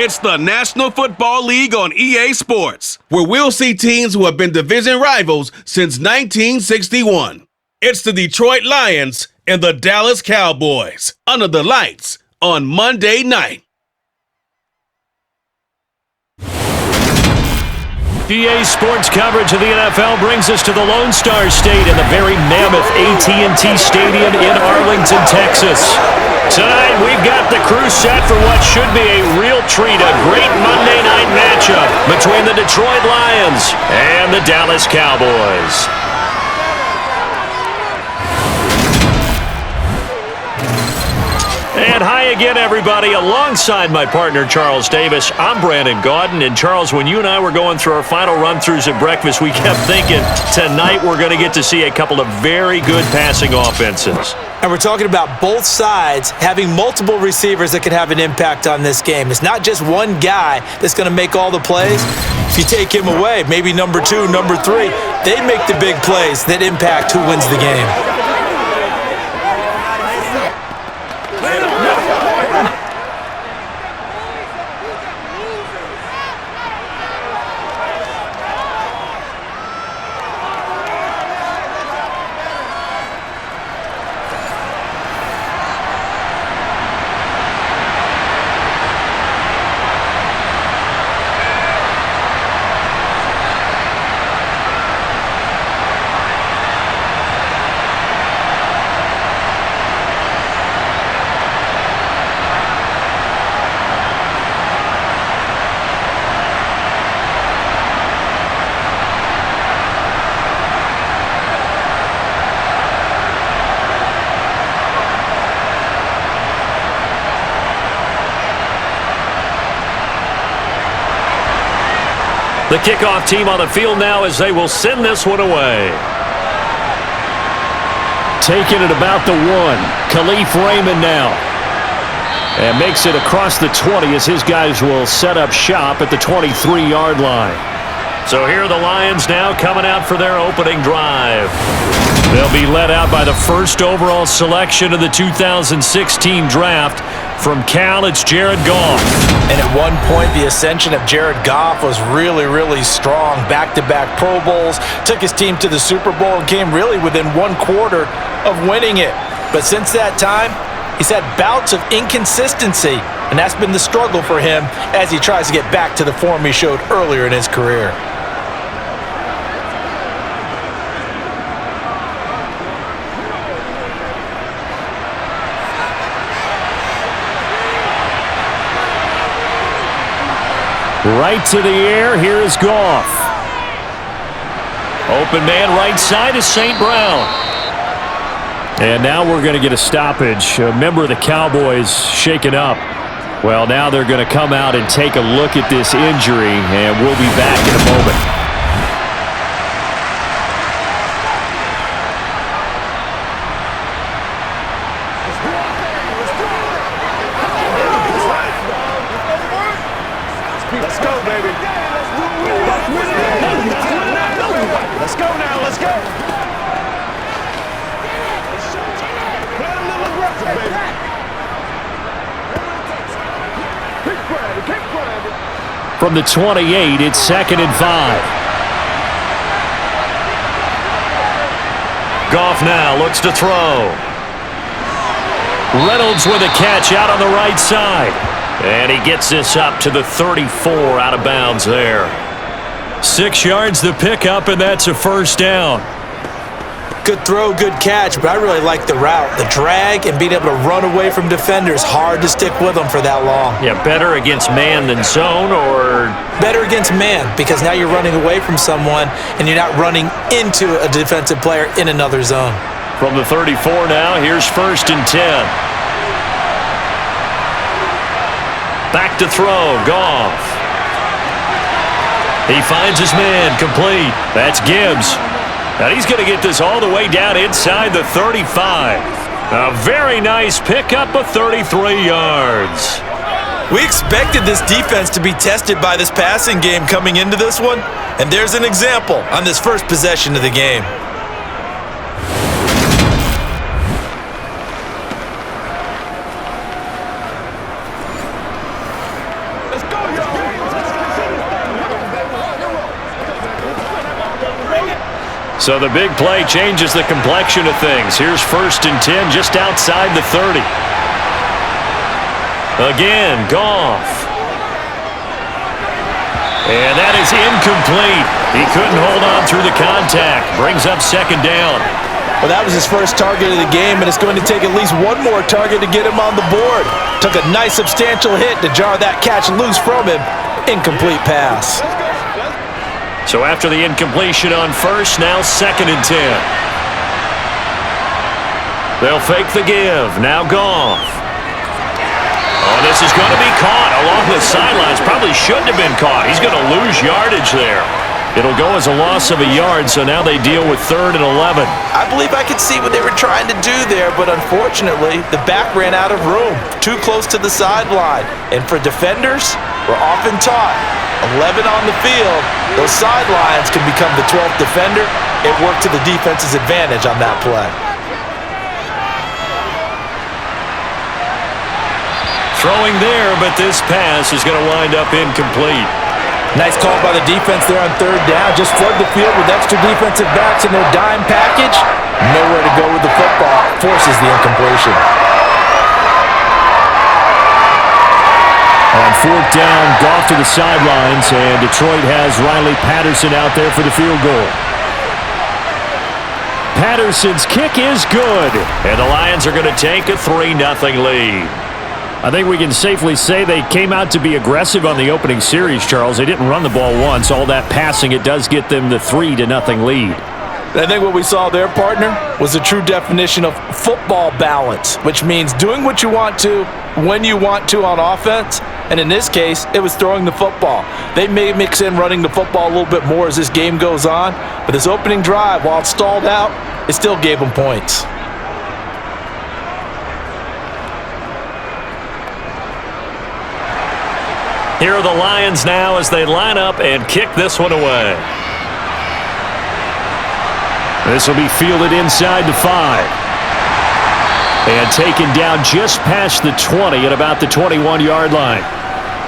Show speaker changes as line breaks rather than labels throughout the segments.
It's the National Football League on EA Sports, where we'll see teams who have been division rivals since 1961. It's the Detroit Lions and the Dallas Cowboys under the lights on Monday night.
EA Sports coverage of the NFL brings us to the Lone Star State and the very mammoth AT&T Stadium in Arlington, Texas. Tonight, we've got the crew set for what should be a real treat, a great Monday night matchup between the Detroit Lions and the Dallas Cowboys. And hi again, everybody. Alongside my partner, Charles Davis, I'm Brandon Gaudin. And Charles, when you and I were going through our final run-throughs at breakfast, we kept thinking tonight we're going to get to see a couple of very good passing offenses.
And we're talking about both sides having multiple receivers that could have an impact on this game. It's not just one guy that's going to make all the plays. If you take him away, maybe number 2, number 3, they make the big plays that impact who wins the game.
The kickoff team on the field now as they will send this one away. Taking it about the 1. Khalif Raymond now. And makes it across the 20 as his guys will set up shop at the 23-yard line. So here are the Lions now coming out for their opening drive. They'll be led out by the first overall selection of the 2016 draft. From Cal, it's Jared Goff.
And at one point, the ascension of Jared Goff was really, really strong. Back-to-back Pro Bowls, took his team to the Super Bowl and came really within 1 quarter of winning it. But since that time, he's had bouts of inconsistency, and that's been the struggle for him as he tries to get back to the form he showed earlier in his career.
Right to the air, here is Goff. Open man right side is St. Brown. And now we're going to get a stoppage. A member of the Cowboys shaken up. Well, now they're going to come out and take a look at this injury, and we'll be back in a moment.
Let's go, baby. Let's go now. Let's go. Play a little aggressive, baby. Keep grinding.
From the 28, it's 2nd and 5. Goff now looks to throw. Reynolds with a catch out on the right side. And he gets this up to the 34 out of bounds there. 6 yards the pickup, and that's a first down.
Good throw, good catch, but I really like the route. The drag and being able to run away from defenders, hard to stick with them for that long.
Yeah, better against man than zone, or?
Better against man, because now you're running away from someone and you're not running into a defensive player in another zone.
From the 34 now, here's 1st and 10. Back to throw, Goff. He finds his man, complete. That's Gibbs. And he's going to get this all the way down inside the 35. A very nice pickup of 33 yards.
We expected this defense to be tested by this passing game coming into this one, and there's an example on this first possession of the game.
Let's go.
So the big play changes the complexion of things. Here's 1st and 10 just outside the 30. Again, Goff. And that is incomplete. He couldn't hold on through the contact. Brings up 2nd down.
Well, that was his first target of the game, and it's going to take at least one more target to get him on the board. Took a nice substantial hit to jar that catch loose from him. Incomplete pass.
So after the incompletion on 1st, now 2nd and 10. They'll fake the give. Now Goff. Oh, this is going to be caught along the sidelines. Probably shouldn't have been caught. He's going to lose yardage there. It'll go as a loss of a yard, so now they deal with 3rd and 11.
I believe I could see what they were trying to do there, but unfortunately, the back ran out of room. Too close to the sideline. And for defenders, we're often taught 11 on the field, those sidelines can become the 12th defender. It worked to the defense's advantage on that play.
Throwing there, but this pass is going to wind up incomplete.
Nice call by the defense there on 3rd down. Just flood the field with extra defensive backs in their dime package. Nowhere to go with the football. Forces the incompletion.
On 4th down, Goff to the sidelines, and Detroit has Riley Patterson out there for the field goal. Patterson's kick is good, and the Lions are going to take a 3-0 lead. I think we can safely say they came out to be aggressive on the opening series, Charles. They didn't run the ball once. All that passing, it does get them the 3-0 lead.
I think what we saw there, partner, was the true definition of football balance, which means doing what you want to, when you want to on offense, and in this case, it was throwing the football. They may mix in running the football a little bit more as this game goes on, but this opening drive, while it stalled out, it still gave them points.
Here are the Lions now as they line up and kick this one away. This will be fielded inside the 5. And taken down just past the 20 at about the 21-yard line.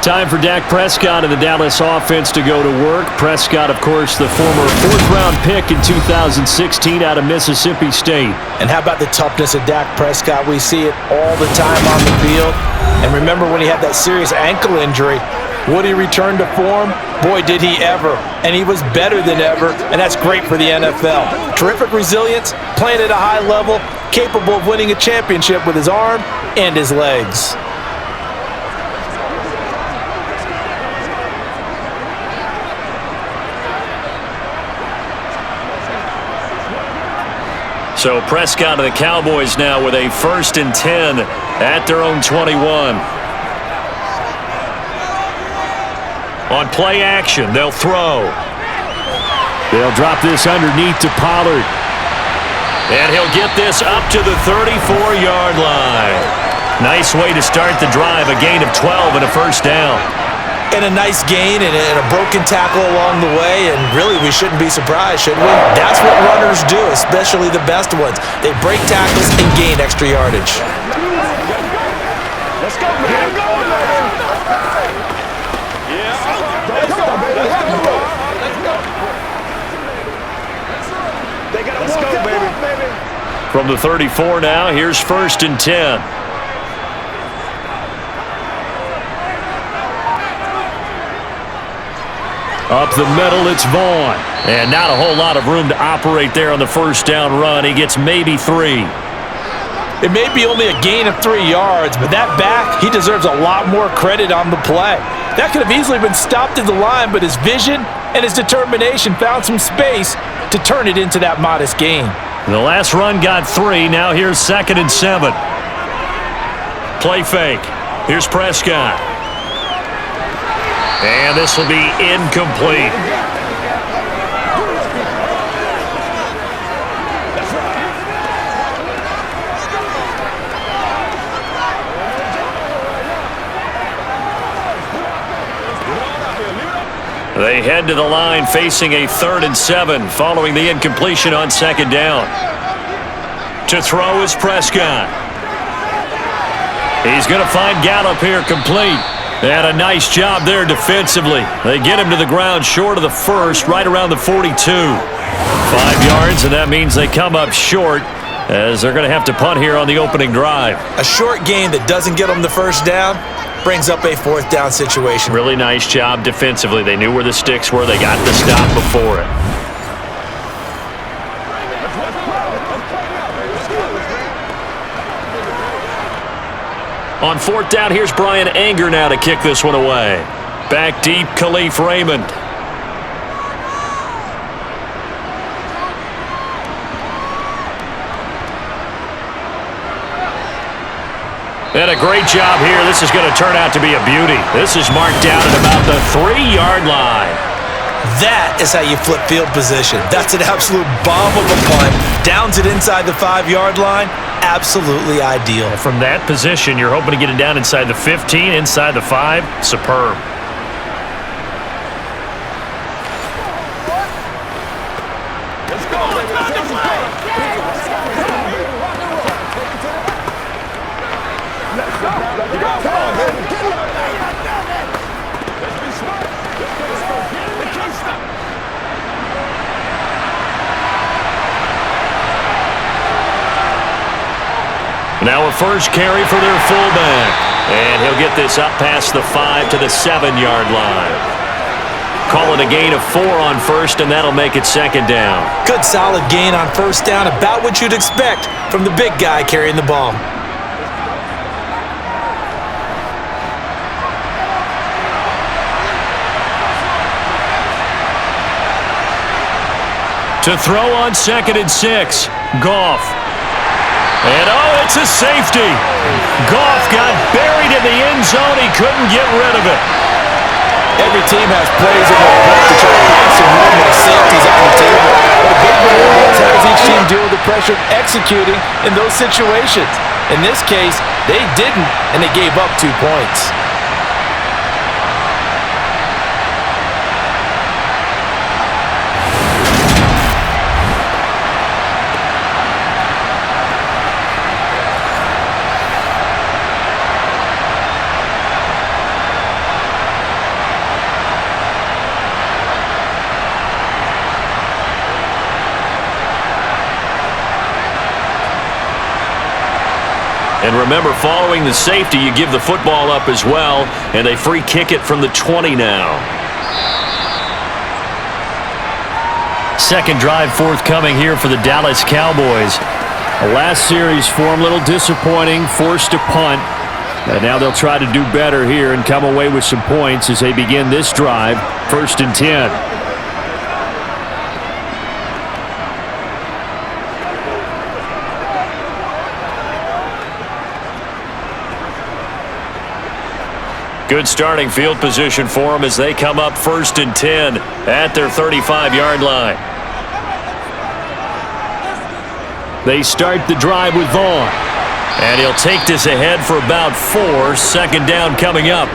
Time for Dak Prescott and the Dallas offense to go to work. Prescott, of course, the former 4th-round pick in 2016 out of Mississippi State.
And how about the toughness of Dak Prescott? We see it all the time on the field. And remember when he had that serious ankle injury, would he return to form? Boy, did he ever. And he was better than ever, and that's great for the NFL. Terrific resilience, playing at a high level, capable of winning a championship with his arm and his legs.
So Prescott of the Cowboys now with a 1st and 10 at their own 21. On play action, they'll throw. They'll drop this underneath to Pollard. And he'll get this up to the 34-yard line. Nice way to start the drive, a gain of 12 and a 1st down.
And a nice gain and a broken tackle along the way, and really we shouldn't be surprised, should we? That's what runners do, especially the best ones. They break tackles and gain extra yardage.
Let's go, man. Let's go, baby.
From the 34 now, here's 1st and 10. Up the middle, it's Vaughn. And not a whole lot of room to operate there on the 1st down run. He gets maybe 3.
It may be only a gain of 3 yards, but that back, he deserves a lot more credit on the play. That could have easily been stopped at the line, but his vision and his determination found some space to turn it into that modest gain.
The last run got 3. Now here's 2nd and 7. Play fake. Here's Prescott. And this will be incomplete. They head to the line facing a 3rd and 7 following the incompletion on 2nd down. To throw is Prescott. He's going to find Gallup here complete. And a nice job there defensively. They get him to the ground short of the 1st, right around the 42. 5 yards, and that means they come up short as they're going to have to punt here on the opening drive.
A short gain that doesn't get them the first down brings up a 4th down situation.
Really nice job defensively. They knew where the sticks were. They got the stop before it. On 4th down, here's Brian Anger now to kick this one away. Back deep, Khalif Raymond. And a great job here. This is going to turn out to be a beauty. This is marked down at about the 3-yard line.
That is how you flip field position. That's an absolute bomb of a punt. Downs it inside the 5-yard line. Absolutely ideal.
From that position, you're hoping to get it down inside the 15, inside the 5. Superb. Now a first carry for their fullback. And he'll get this up past the 5 to the 7-yard line. Call it a gain of 4 on first, and that'll make it 2nd down.
Good solid gain on 1st down, about what you'd expect from the big guy carrying the ball.
To throw on 2nd and 6, Goff. And oh, it's a safety. Goff got buried in the end zone. He couldn't get rid of it.
Every team has plays in their book to try to find some room when safety's on the table. But a big variable is how does each team deal with the pressure of executing in those situations. In this case, they didn't, and they gave up 2 points.
And remember, following the safety, you give the football up as well, and they free kick it from the 20 now. 2nd drive forthcoming here for the Dallas Cowboys. The last series for them, a little disappointing, forced to punt. And now they'll try to do better here and come away with some points as they begin this drive, 1st and 10. Good starting field position for them as they come up 1st and 10 at their 35-yard line. They start the drive with Vaughn. And he'll take this ahead for about 4. 2nd down coming up.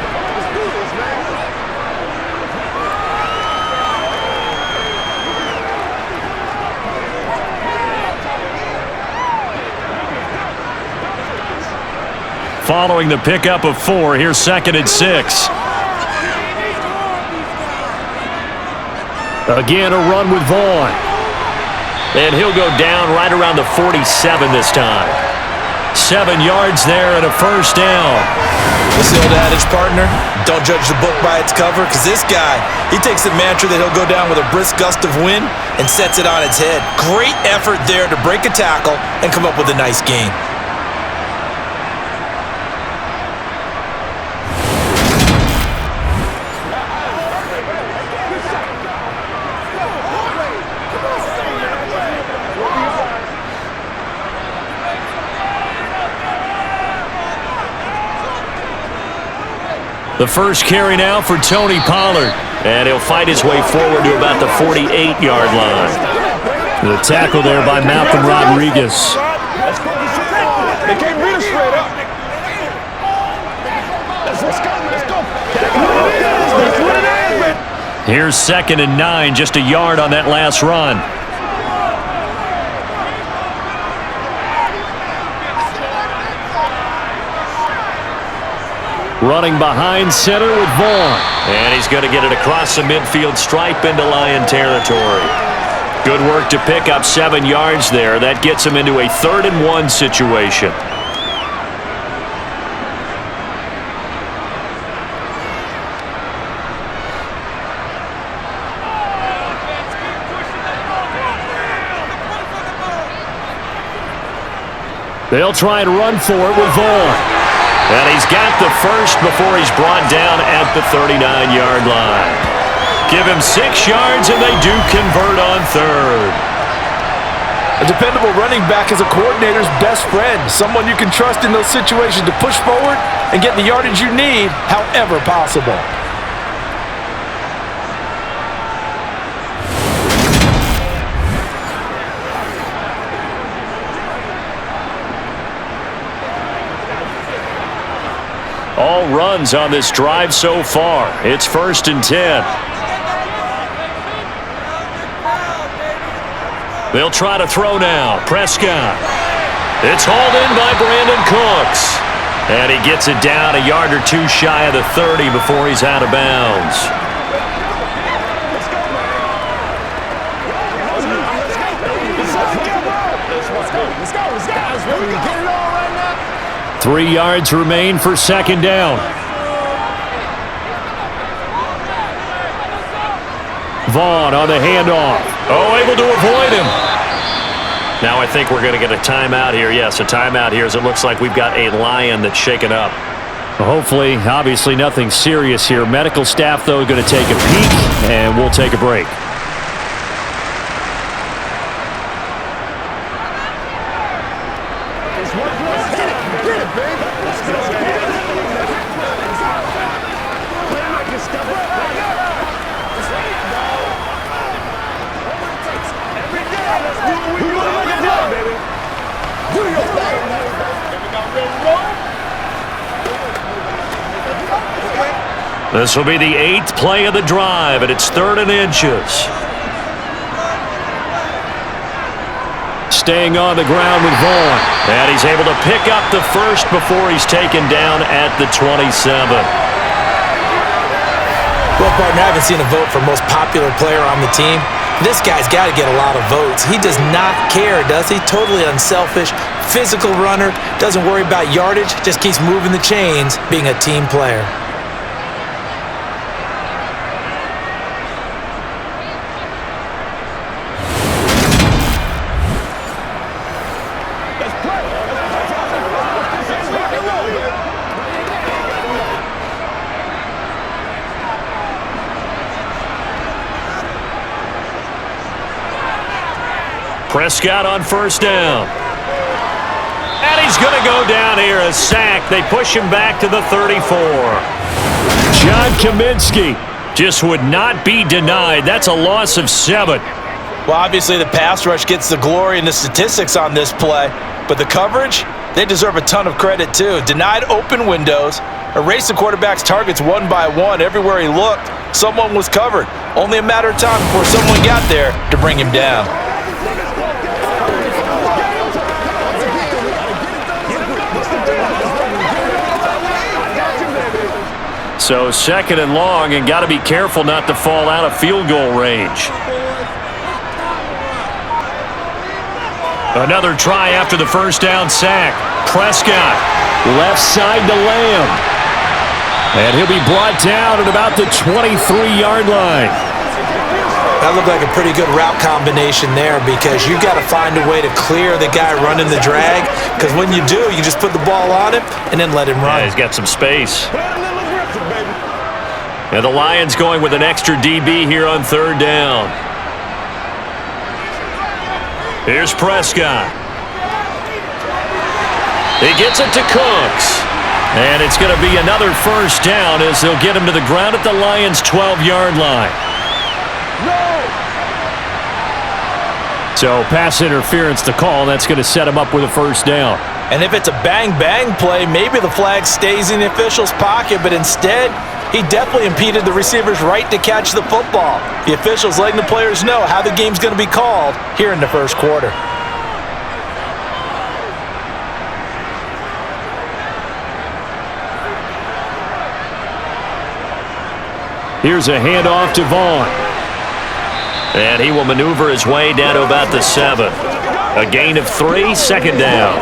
Following the pickup of 4, here's 2nd and 6. Again, a run with Vaughn. And he'll go down right around the 47 this time. 7 yards there and a 1st down.
What's the old adage, partner? Don't judge the book by its cover, because this guy, he takes the mantra that he'll go down with a brisk gust of wind and sets it on its head. Great effort there to break a tackle and come up with a nice gain.
The first carry now for Tony Pollard. And he'll fight his way forward to about the 48-yard line. The tackle there by Malcolm Rodriguez.
They can't beat us straight up. Let's go.
Here's 2nd and 9, just a yard on that last run. Running behind center with Vaughn. And he's going to get it across the midfield stripe into Lion territory. Good Good work to pick up 7 yards there. That gets him into a 3rd-and-1 situation. They'll try and run for it with Vaughn. And he's got the first before he's brought down at the 39-yard line. Give him 6 yards, and they do convert on 3rd.
A dependable running back is a coordinator's best friend, someone you can trust in those situations to push forward and get the yardage you need however possible.
All runs on this drive so far. It's 1st and 10. They'll try to throw now. Prescott. It's hauled in by Brandon Cooks. And he gets it down a yard or 2 shy of the 30 before he's out of bounds.
Let's go.
3 yards remain for 2nd down. Vaughn on the handoff. Oh, able to avoid him. Now I think we're going to get a timeout here. Yes, a timeout here as it looks like we've got a Lion that's shaken up. Well, hopefully, obviously nothing serious here. Medical staff, though, going to take a peek, and we'll take a break. This will be the 8th play of the drive, and it's 3rd and inches. Staying on the ground with Vaughn. And he's able to pick up the first before he's taken down at the 27.
Well, partner, I haven't seen a vote for most popular player on the team. This guy's got to get a lot of votes. He does not care, does he? Totally unselfish, physical runner, doesn't worry about yardage, just keeps moving the chains, being a team player.
Prescott on 1st down. And he's going to go down here, a sack. They push him back to the 34. John Kaminsky just would not be denied. That's a loss of 7.
Well, obviously the pass rush gets the glory and the statistics on this play, but the coverage, they deserve a ton of credit too. Denied open windows, erased the quarterback's targets one by one. Everywhere he looked, someone was covered. Only a matter of time before someone got there to bring him down.
So 2nd and long, and got to be careful not to fall out of field goal range. Another try after the 1st down sack. Prescott, left side to Lamb. And he'll be brought down at about the 23-yard line.
That looked like a pretty good route combination there because you've got to find a way to clear the guy running the drag, because when you do, you just put the ball on him and then let him run.
Yeah, he's got some space. And the Lions going with an extra DB here on 3rd down. Here's Prescott. He gets it to Cooks. And it's going to be another 1st down as they'll get him to the ground at the Lions' 12-yard line. So pass interference to call. That's going to set him up with a 1st down.
And if it's a bang-bang play, maybe the flag stays in the official's pocket, but instead, he definitely impeded the receiver's right to catch the football. The officials letting the players know how the game's going to be called here in the 1st quarter.
Here's a handoff to Vaughn. And he will maneuver his way down to about the 7. A gain of 3, second down.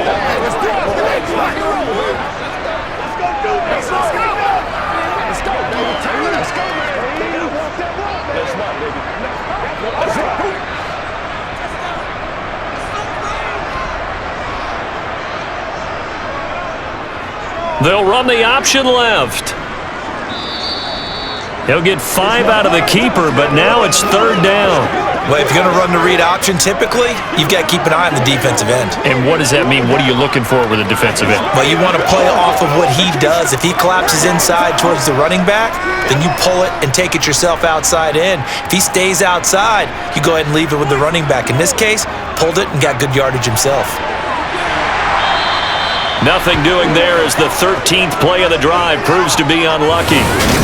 They'll run the option left. He'll get 5 out of the keeper, but now it's third down.
Well, if you're going to run the read option, typically, you've got to keep an eye on the defensive end.
And what does that mean? What are you looking for with a defensive end?
Well, you want to play off of what he does. If he collapses inside towards the running back, then you pull it and take it yourself outside in. If he stays outside, you go ahead and leave it with the running back. In this case, pulled it and got good yardage himself.
Nothing doing there as the 13th play of the drive proves to be unlucky.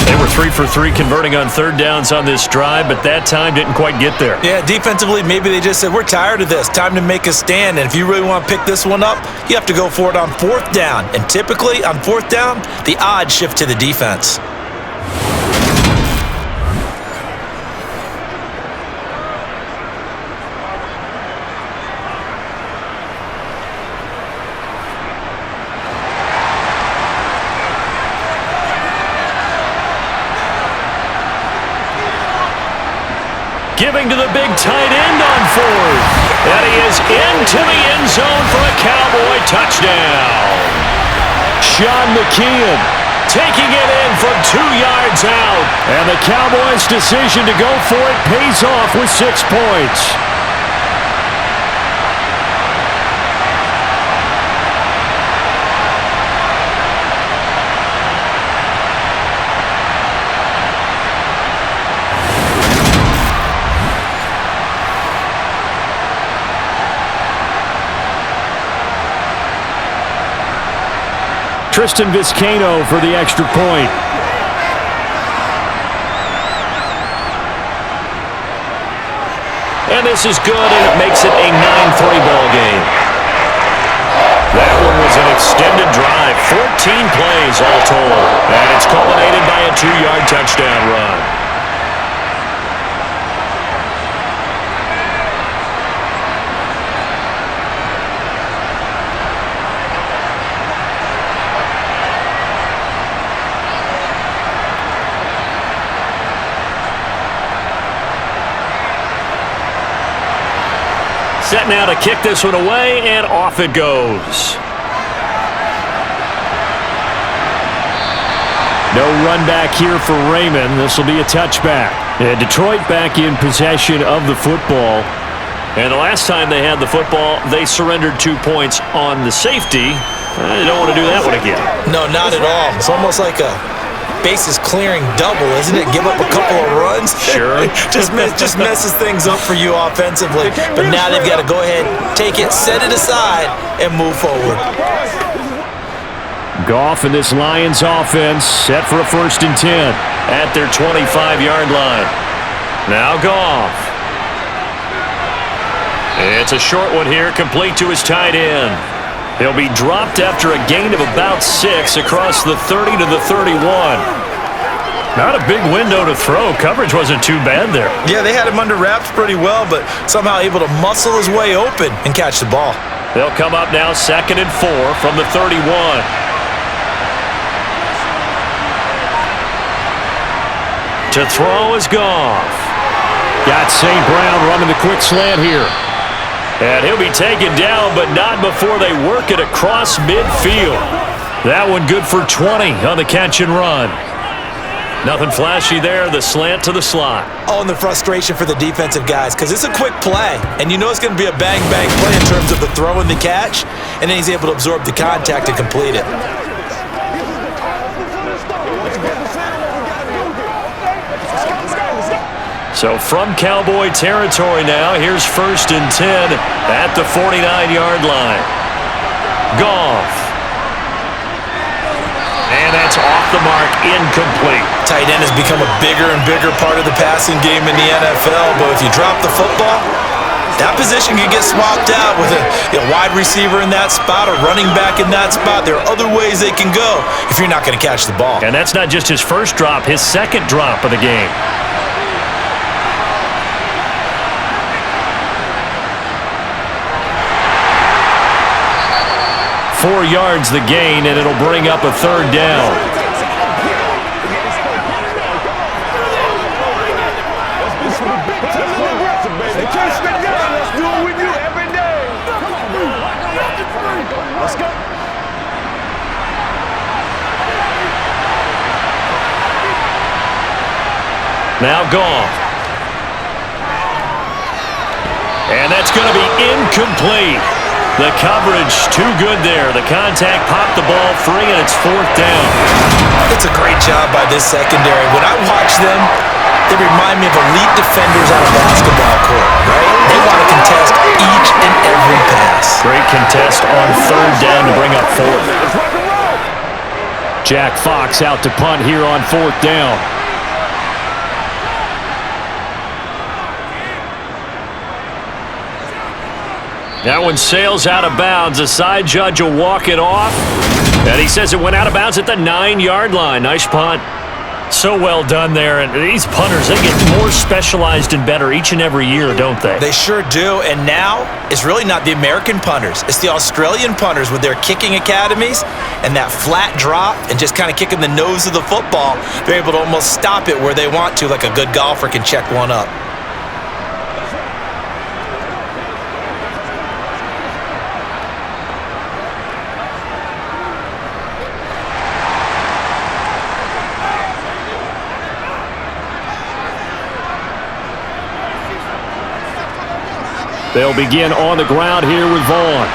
They were 3 for 3 converting on third downs on this drive, but that time didn't quite get there.
Yeah, defensively, maybe they just said, we're tired of this. Time to make a stand. And if you really want to pick this one up, you have to go for it on fourth down. And typically, on fourth down, the odds shift to the defense.
Giving to the big tight end on fourth. And he is into the end zone for a Cowboy touchdown. Sean McKeon taking it in from 2 yards out. And the Cowboys' decision to go for it pays off with 6 points. Tristan Vizcaino for the extra point. And this is good, and it makes it a 9-3 ball game. That one was an extended drive, 14 plays all told. And it's culminated by a 2-yard touchdown run. Set now to kick this one away, and off it goes. No run back here for Raymond. This will be a touchback. And Detroit back in possession of the football. And the last time they had the football, they surrendered 2 points on the safety. They don't want to do that one again.
No, not at all. It's almost like a bases clearing double, isn't it? Give up a couple of runs.
Sure.
just messes things up for you offensively. But now they've got to go ahead, take it, set it aside, and move forward.
Goff in this Lions offense set for a 1st and 10 at their 25-yard line. Now Goff. It's a short one here, complete to his tight end. He'll be dropped after a gain of about 6 across the 30 to the 31. Not a big window to throw. Coverage wasn't too bad there.
Yeah, they had him under wraps pretty well, but somehow able to muscle his way open and catch the ball.
They'll come up now 2nd and 4 from the 31. To throw is Goff. Got St. Brown running the quick slant here. And he'll be taken down, but not before they work it across midfield. That one good for 20 on the catch and run. Nothing flashy there, the slant to the slot.
Oh, and the frustration for the defensive guys, because it's a quick play, and you know it's going to be a bang-bang play in terms of the throw and the catch, and then he's able to absorb the contact and complete it.
So from Cowboy territory now, here's 1st and 10 at the 49-yard line. Goff. And that's off the mark, incomplete.
Tight end has become a bigger and bigger part of the passing game in the NFL, but if you drop the football, that position can get swapped out with a wide receiver in that spot, a running back in that spot. There are other ways they can go if you're not going to catch the ball.
And that's not just his first drop, his second drop of the game. 4 yards the gain, and it'll bring up a third down.
They can't spit down. Let's do it with you every day. Let's go.
Now Goff. And that's going to be incomplete. The coverage too good there. The contact popped the ball free, and it's 4th down.
It's a great job by this secondary. When I watch them, they remind me of elite defenders on a basketball court, right? They want to contest each and every pass.
Great contest on 3rd down to bring up 4th. Jack Fox out to punt here on 4th down. That one sails out of bounds. The side judge will walk it off. And he says it went out of bounds at the 9-yard line. Nice punt. So well done there. And these punters, they get more specialized and better each and every year, don't they?
They sure do. And now, it's really not the American punters. It's the Australian punters with their kicking academies and that flat drop and just kind of kicking the nose of the football. They're able to almost stop it where they want to, like a good golfer can check one up.
They'll begin on the ground here with Vaughn.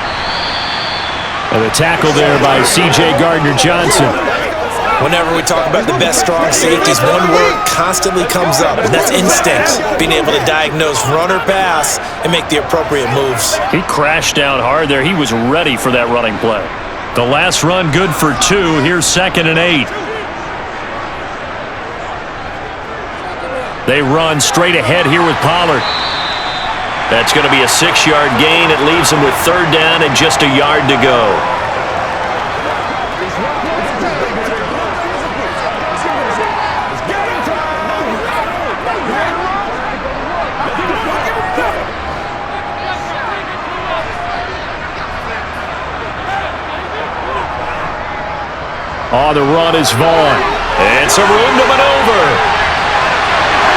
And the tackle there by C.J. Gardner-Johnson.
Whenever we talk about the best strong safeties, one word constantly comes up, and that's instinct. Being able to diagnose run or pass and make the appropriate moves.
He crashed down hard there. He was ready for that running play. The last run good for 2. Here's 2nd and 8. They run straight ahead here with Pollard. That's going to be a 6-yard gain. It leaves them with 3rd down and just a yard to go. On the run is Vaughn. It's a room to maneuver.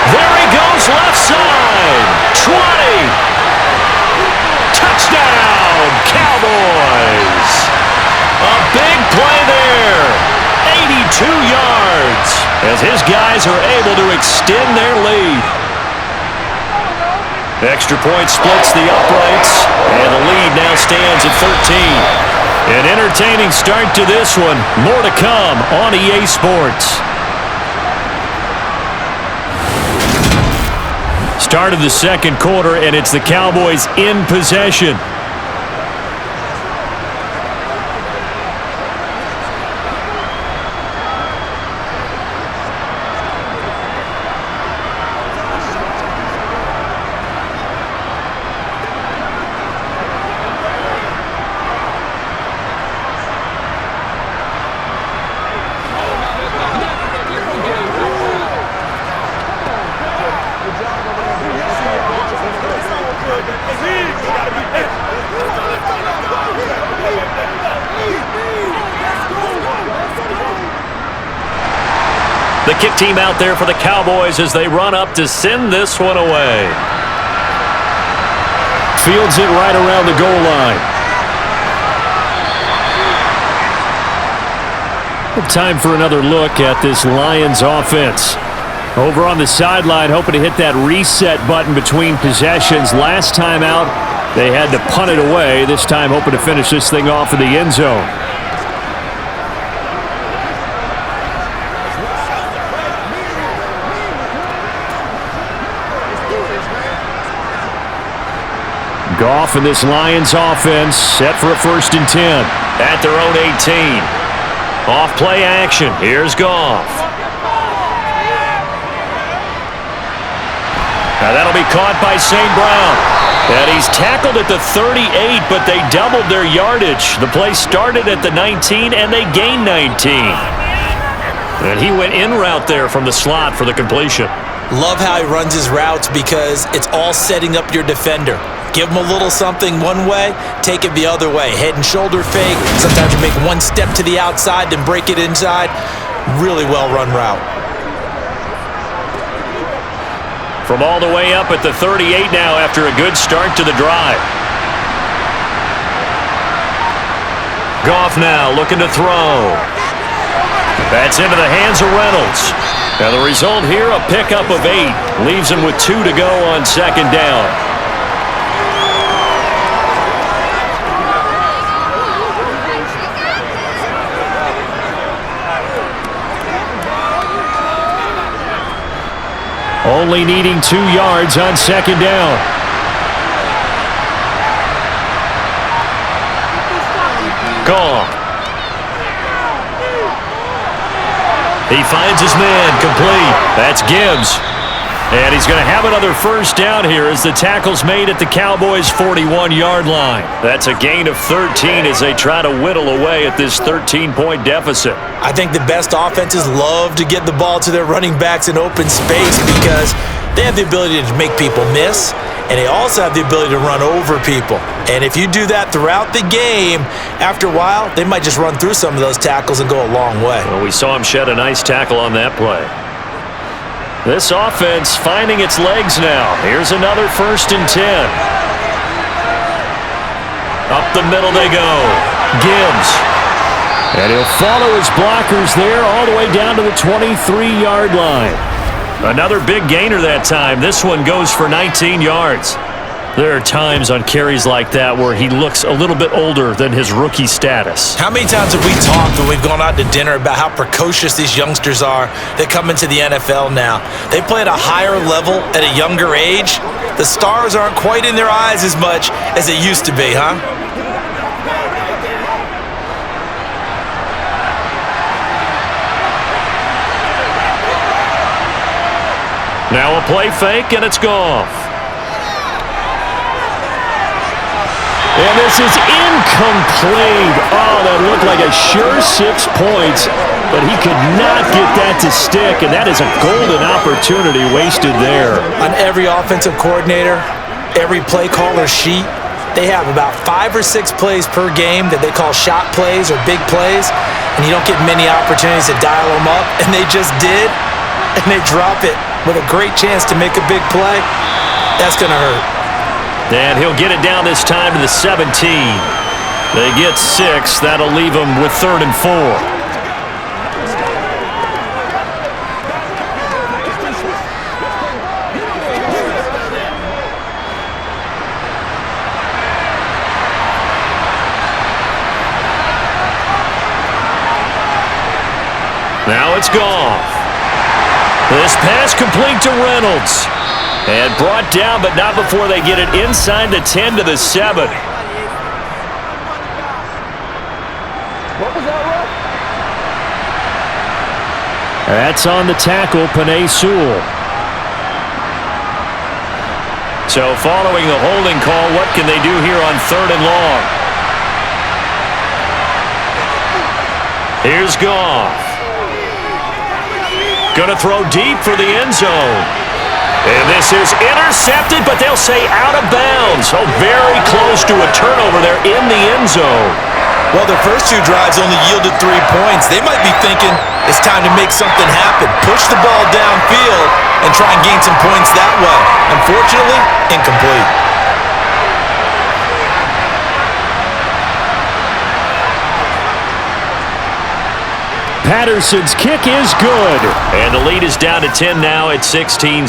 There he goes, left side. 20. Touchdown, Cowboys. A big play there. 82 yards as his guys are able to extend their lead. Extra point splits the uprights, and the lead now stands at 13. An entertaining start to this one. More to come on EA Sports. Start of the 2nd quarter, and it's the Cowboys in possession. The kick team out there for the Cowboys as they run up to send this one away. Fields it right around the goal line. Time for another look at this Lions offense. Over on the sideline, hoping to hit that reset button between possessions. Last time out, they had to punt it away. This time, hoping to finish this thing off in the end zone. Goff and this Lions offense set for a 1st and 10 at their own 18. Off play action. Here's Goff. Now that'll be caught by St. Brown. And he's tackled at the 38, but they doubled their yardage. The play started at the 19, and they gained 19. And he went in route there from the slot for the completion.
Love how he runs his routes because it's all setting up your defender. Give them a little something one way, take it the other way. Head and shoulder fake. Sometimes you make one step to the outside, then break it inside. Really well-run route.
From all the way up at the 38 now after a good start to the drive. Goff now looking to throw. That's into the hands of Reynolds. Now the result here, a pickup of 8. Leaves him with 2 to go on second down. Only needing 2 yards on second down. Goff. He finds his man, complete. That's Gibbs. And he's going to have another first down here as the tackle's made at the Cowboys' 41-yard line. That's a gain of 13 as they try to whittle away at this 13-point deficit.
I think the best offenses love to get the ball to their running backs in open space because they have the ability to make people miss, and they also have the ability to run over people. And if you do that throughout the game, after a while, they might just run through some of those tackles and go a long way.
Well, we saw him shed a nice tackle on that play. This offense finding its legs now. Here's another 1st and 10. Up the middle they go. Gibbs. And he'll follow his blockers there all the way down to the 23-yard line. Another big gainer that time. This one goes for 19 yards. There are times on carries like that where he looks a little bit older than his rookie status.
How many times have we talked when we've gone out to dinner about how precocious these youngsters are that come into the NFL now? They play at a higher level at a younger age. The stars aren't quite in their eyes as much as it used to be, huh?
Now a play fake, and it's Goff. And this is incomplete. Oh, that looked like a sure 6 points, but he could not get that to stick, and that is a golden opportunity wasted there.
On every offensive coordinator, every play caller sheet, they have about 5 or 6 plays per game that they call shot plays or big plays, and you don't get many opportunities to dial them up, and they just did, and they drop it with a great chance to make a big play. That's going to hurt.
And he'll get it down this time to the 17. They get 6. That'll leave them with 3rd and 4. Now it's Goff. This pass complete to Reynolds. And brought down, but not before they get it inside the 10 to the 7.
What was that, Russ?
That's on the tackle, Penei Sewell. So following the holding call, what can they do here on 3rd and long? Here's Goff. Gonna throw deep for the end zone. And this is intercepted, but they'll say out of bounds. Oh, very close to a turnover there in the end zone.
Well, their first 2 drives only yielded 3 points. They might be thinking it's time to make something happen. Push the ball downfield and try and gain some points that way. Unfortunately, incomplete.
Patterson's kick is good. And the lead is down to 10 now at 16-6.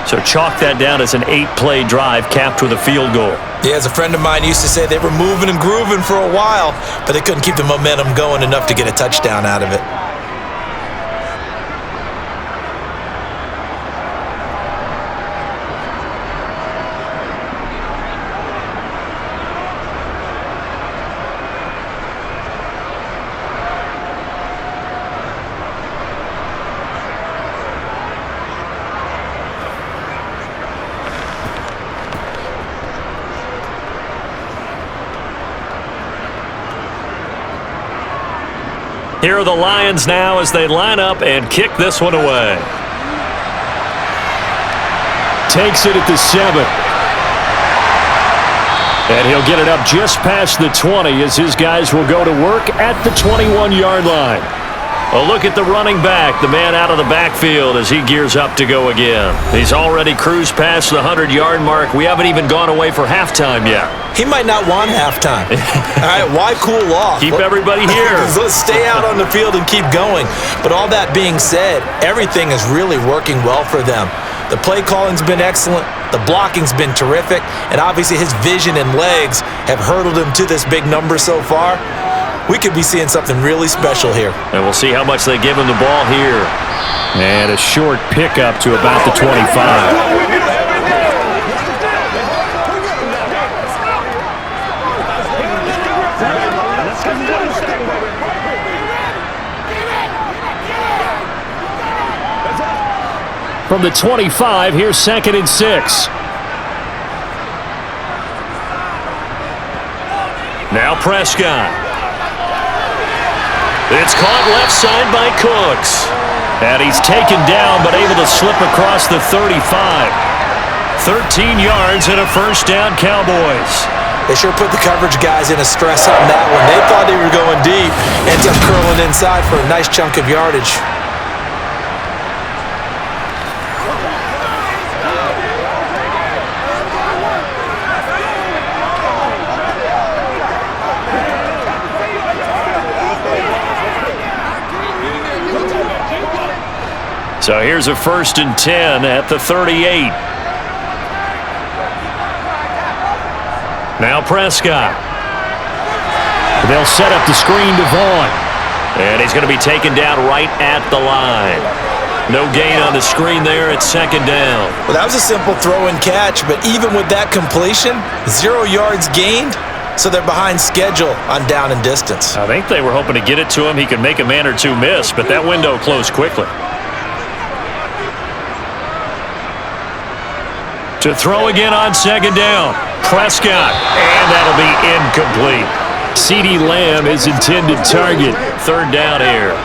So chalk that down as an 8-play drive capped with a field goal.
Yeah, as a friend of mine used to say, they were moving and grooving for a while, but they couldn't keep the momentum going enough to get a touchdown out of it.
Here are the Lions now as they line up and kick this one away. Takes it at the 7. And he'll get it up just past the 20 as his guys will go to work at the 21-yard line. A look at the running back, the man out of the backfield as he gears up to go again. He's already cruised past the 100-yard mark. We haven't even gone away for halftime yet.
He might not want halftime. All right, why cool off?
Keep everybody here.
Let's stay out on the field and keep going. But all that being said, everything is really working well for them. The play calling's been excellent. The blocking's been terrific. And obviously his vision and legs have hurdled him to this big number so far. We could be seeing something really special here.
And we'll see how much they give him the ball here. And a short pickup to about the 25. From the 25, here's 2nd and 6. Now Prescott. It's caught left side by Cooks. And he's taken down but able to slip across the 35. 13 yards and a first down, Cowboys.
They sure put the coverage guys in a stress on that one. They thought they were going deep. Ends up curling inside for a nice chunk of yardage.
So here's a 1st and 10 at the 38. Now Prescott. They'll set up the screen to Vaughn. And he's going to be taken down right at the line. No gain on the screen there at 2nd down.
Well, that was a simple throw and catch, but even with that completion, 0 yards gained, so they're behind schedule on down and distance.
I think they were hoping to get it to him. He could make a man or two miss, but that window closed quickly. To throw again on 2nd down. Prescott. And that'll be incomplete. CeeDee Lamb, his intended target. 3rd down here.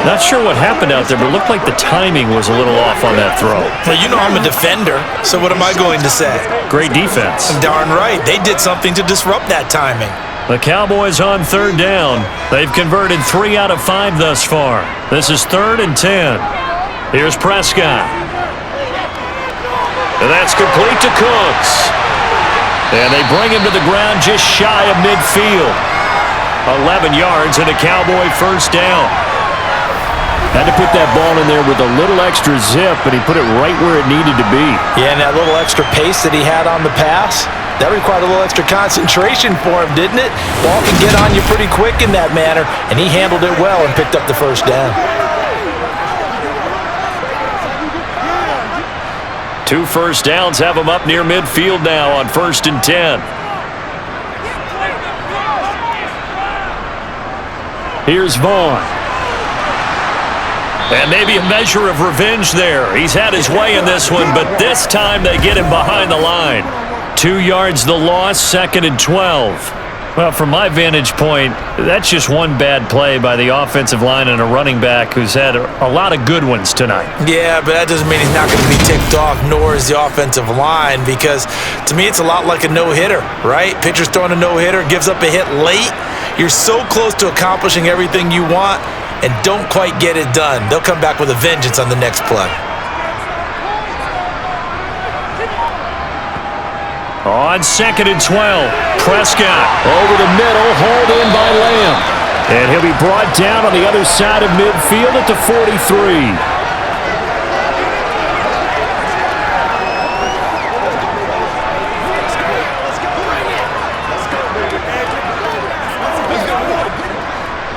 Not sure what happened out there, but it looked like the timing was a little off on that throw.
Well, you know I'm a defender, so what am I going to say?
Great defense.
Darn right. They did something to disrupt that timing.
The Cowboys on 3rd down. They've converted 3 out of 5 thus far. This is 3rd and 10. Here's Prescott. And that's complete to Cooks. And they bring him to the ground just shy of midfield. 11 yards and a Cowboy first down. Had to put that ball in there with a little extra zip, but he put it right where it needed to be.
Yeah, and that little extra pace that he had on the pass, that required a little extra concentration for him, didn't it? Ball can get on you pretty quick in that manner, and he handled it well and picked up the first down.
2 first downs have him up near midfield now on 1st and 10. Here's Vaughn. And maybe a measure of revenge there. He's had his way in this one, but this time they get him behind the line. 2 yards the loss, 2nd and 12. Well, from my vantage point, that's just one bad play by the offensive line and a running back who's had a lot of good ones tonight.
Yeah, but that doesn't mean he's not going to be ticked off, nor is the offensive line, because to me it's a lot like a no-hitter, right? Pitcher's throwing a no-hitter, gives up a hit late. You're so close to accomplishing everything you want and don't quite get it done. They'll come back with a vengeance on the next play.
On 2nd and 12, Prescott over the middle, hauled in by Lamb. And he'll be brought down on the other side of midfield at the 43.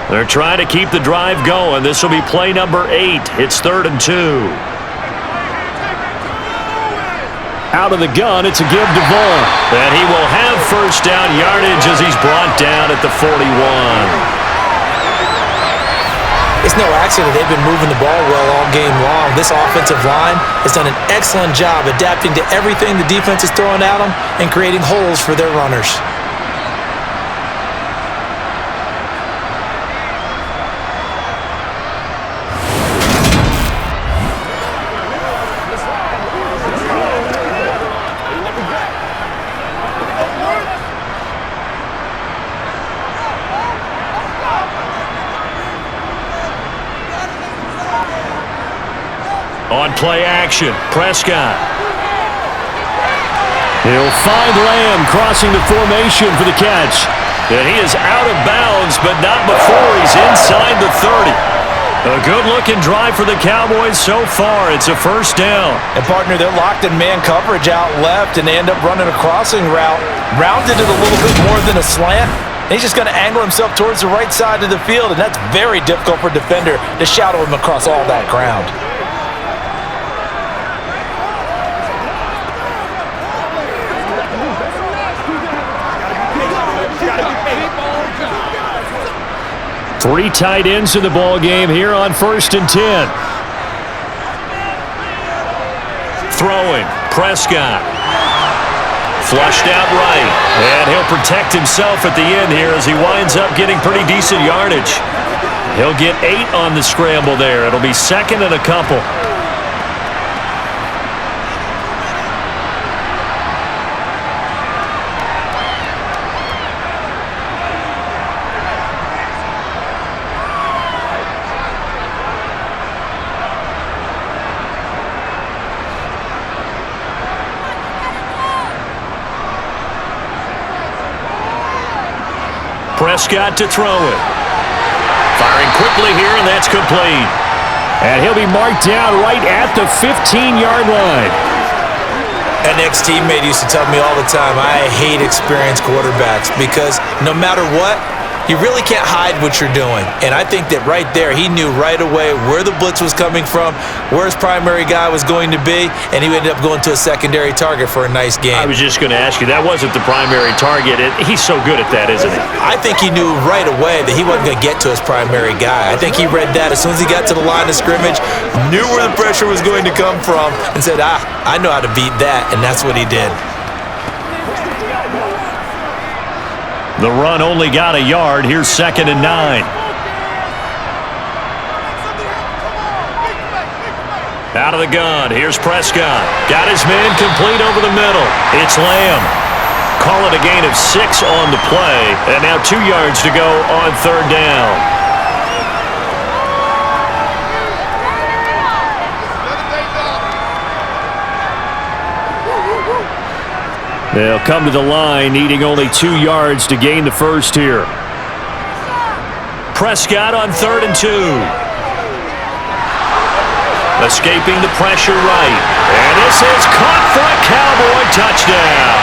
They're trying to keep the drive going. This will be play number 8. It's 3rd and 2. Out of the gun, it's a give to Vaughn. And he will have first down yardage as he's brought down at the 41.
It's no accident they've been moving the ball well all game long. This offensive line has done an excellent job adapting to everything the defense is throwing at them and creating holes for their runners.
On play action, Prescott. He'll find Lamb crossing the formation for the catch. And he is out of bounds, but not before he's inside the 30. A good-looking drive for the Cowboys so far. It's a first down.
And, partner, they're locked in man coverage out left, and they end up running a crossing route. Rounded it a little bit more than a slant. He's just going to angle himself towards the right side of the field, and that's very difficult for a defender to shadow him across all that ground.
Three tight ends in the ball game here on 1st and 10. Throwing, Prescott. Flushed out right, and he'll protect himself at the end here as he winds up getting pretty decent yardage. He'll get 8 on the scramble there. It'll be 2nd and a couple. Prescott to throw it. Firing quickly here, and that's complete. And he'll be marked down right at the 15-yard line.
An ex-teammate used to tell me all the time, I hate experienced quarterbacks because no matter what, you really can't hide what you're doing. And I think that right there, he knew right away where the blitz was coming from, where his primary guy was going to be, and he ended up going to a secondary target for a nice game.
I was just going to ask you, that wasn't the primary target. He's so good at that, isn't he?
I think he knew right away that he wasn't going to get to his primary guy. I think he read that as soon as he got to the line of scrimmage, knew where the pressure was going to come from, and said, I know how to beat that, and that's what he did.
The run only got a yard. Here's 2nd and 9. Out of the gun. Here's Prescott. Got his man complete over the middle. It's Lamb. Call it a gain of 6 on the play. And now 2 yards to go on 3rd down. They'll come to the line, needing only 2 yards to gain the first here. Prescott on 3rd and 2. Escaping the pressure right. And this is caught for a Cowboy touchdown.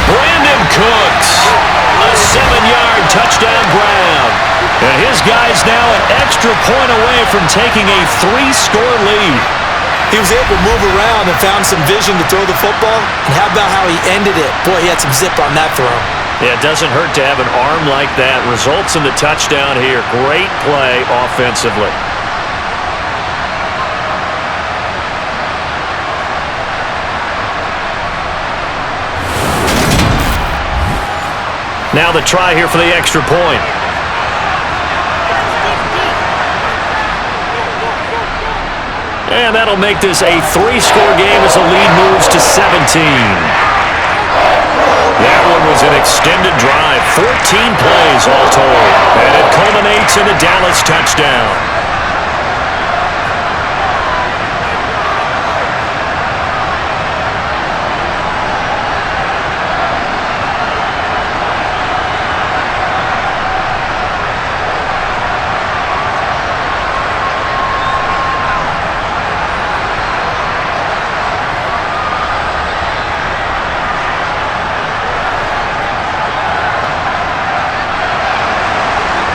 Brandon Cooks, a 7-yard touchdown grab. And his guy's now an extra point away from taking a 3-score lead.
He was able to move around and found some vision to throw the football. And how about how he ended it? Boy, he had some zip on that throw.
Yeah, it doesn't hurt to have an arm like that. Results in the touchdown here. Great play offensively. Now the try here for the extra point. And that'll make this a 3-score game as the lead moves to 17. That one was an extended drive, 14 plays all told. And it culminates in a Dallas touchdown.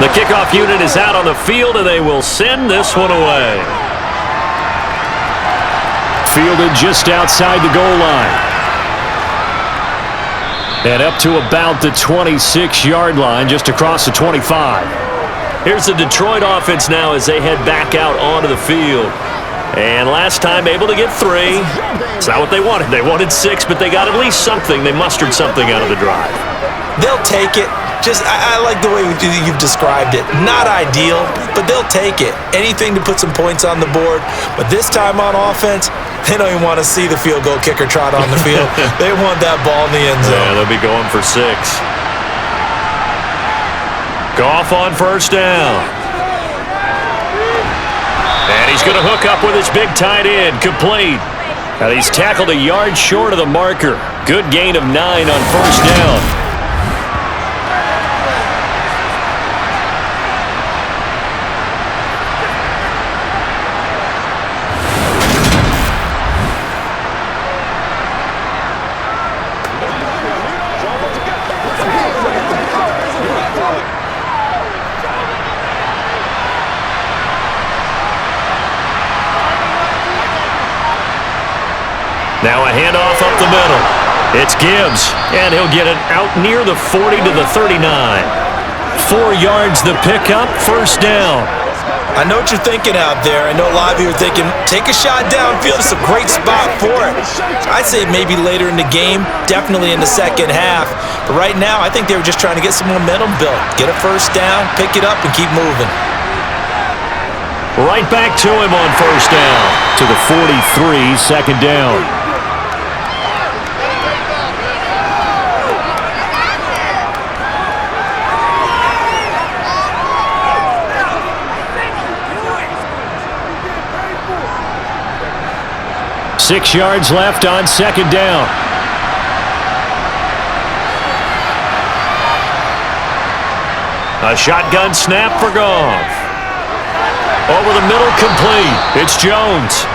The kickoff unit is out on the field, and they will send this one away. Fielded just outside the goal line. And up to about the 26-yard line, just across the 25. Here's the Detroit offense now as they head back out onto the field. And last time able to get 3. It's not what they wanted. They wanted 6, but they got at least something. They mustered something out of the drive.
They'll take it. I like the way you've described it. Not ideal, but they'll take it. Anything to put some points on the board. But this time on offense, they don't even want to see the field goal kicker trot on the field. They want that ball in the end zone.
Yeah, they'll be going for 6. Goff on 1st down. And he's going to hook up with his big tight end, complete. And he's tackled a yard short of the marker. Good gain of 9 on first down. Now a handoff up the middle. It's Gibbs, and he'll get it out near the 40 to the 39. 4 yards the pickup, first down.
I know what you're thinking out there. I know a lot of you are thinking, take a shot downfield. It's a great spot for it. I'd say maybe later in the game, definitely in the second half. But right now, I think they were just trying to get some momentum built. Get a first down, pick it up, and keep moving.
Right back to him on first down. To the 43, second down. 6 yards left on second down. A shotgun snap for Goff. Over the middle, complete. It's Jones.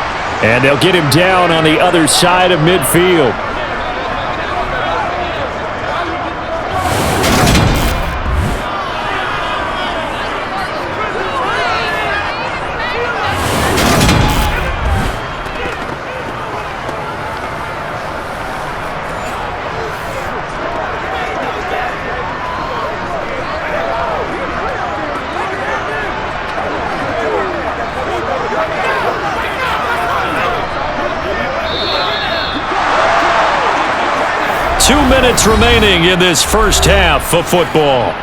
And they'll get him down on the other side of midfield. Minutes remaining in this first half of football.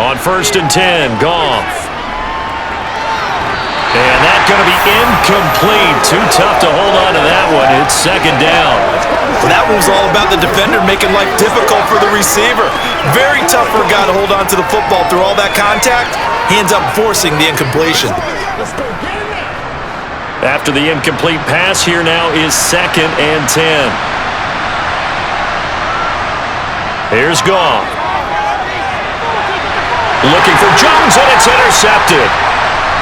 On first and 10, Goff. And that's going to be incomplete. Too tough to hold on to that one. It's second down.
Well, that one was all about the defender making life difficult for the receiver. Very tough for a guy to hold on to the football through all that contact. He ends up forcing the incompletion.
After the incomplete pass, here now is second and 10. Here's Goff. Looking for Jones, and it's intercepted.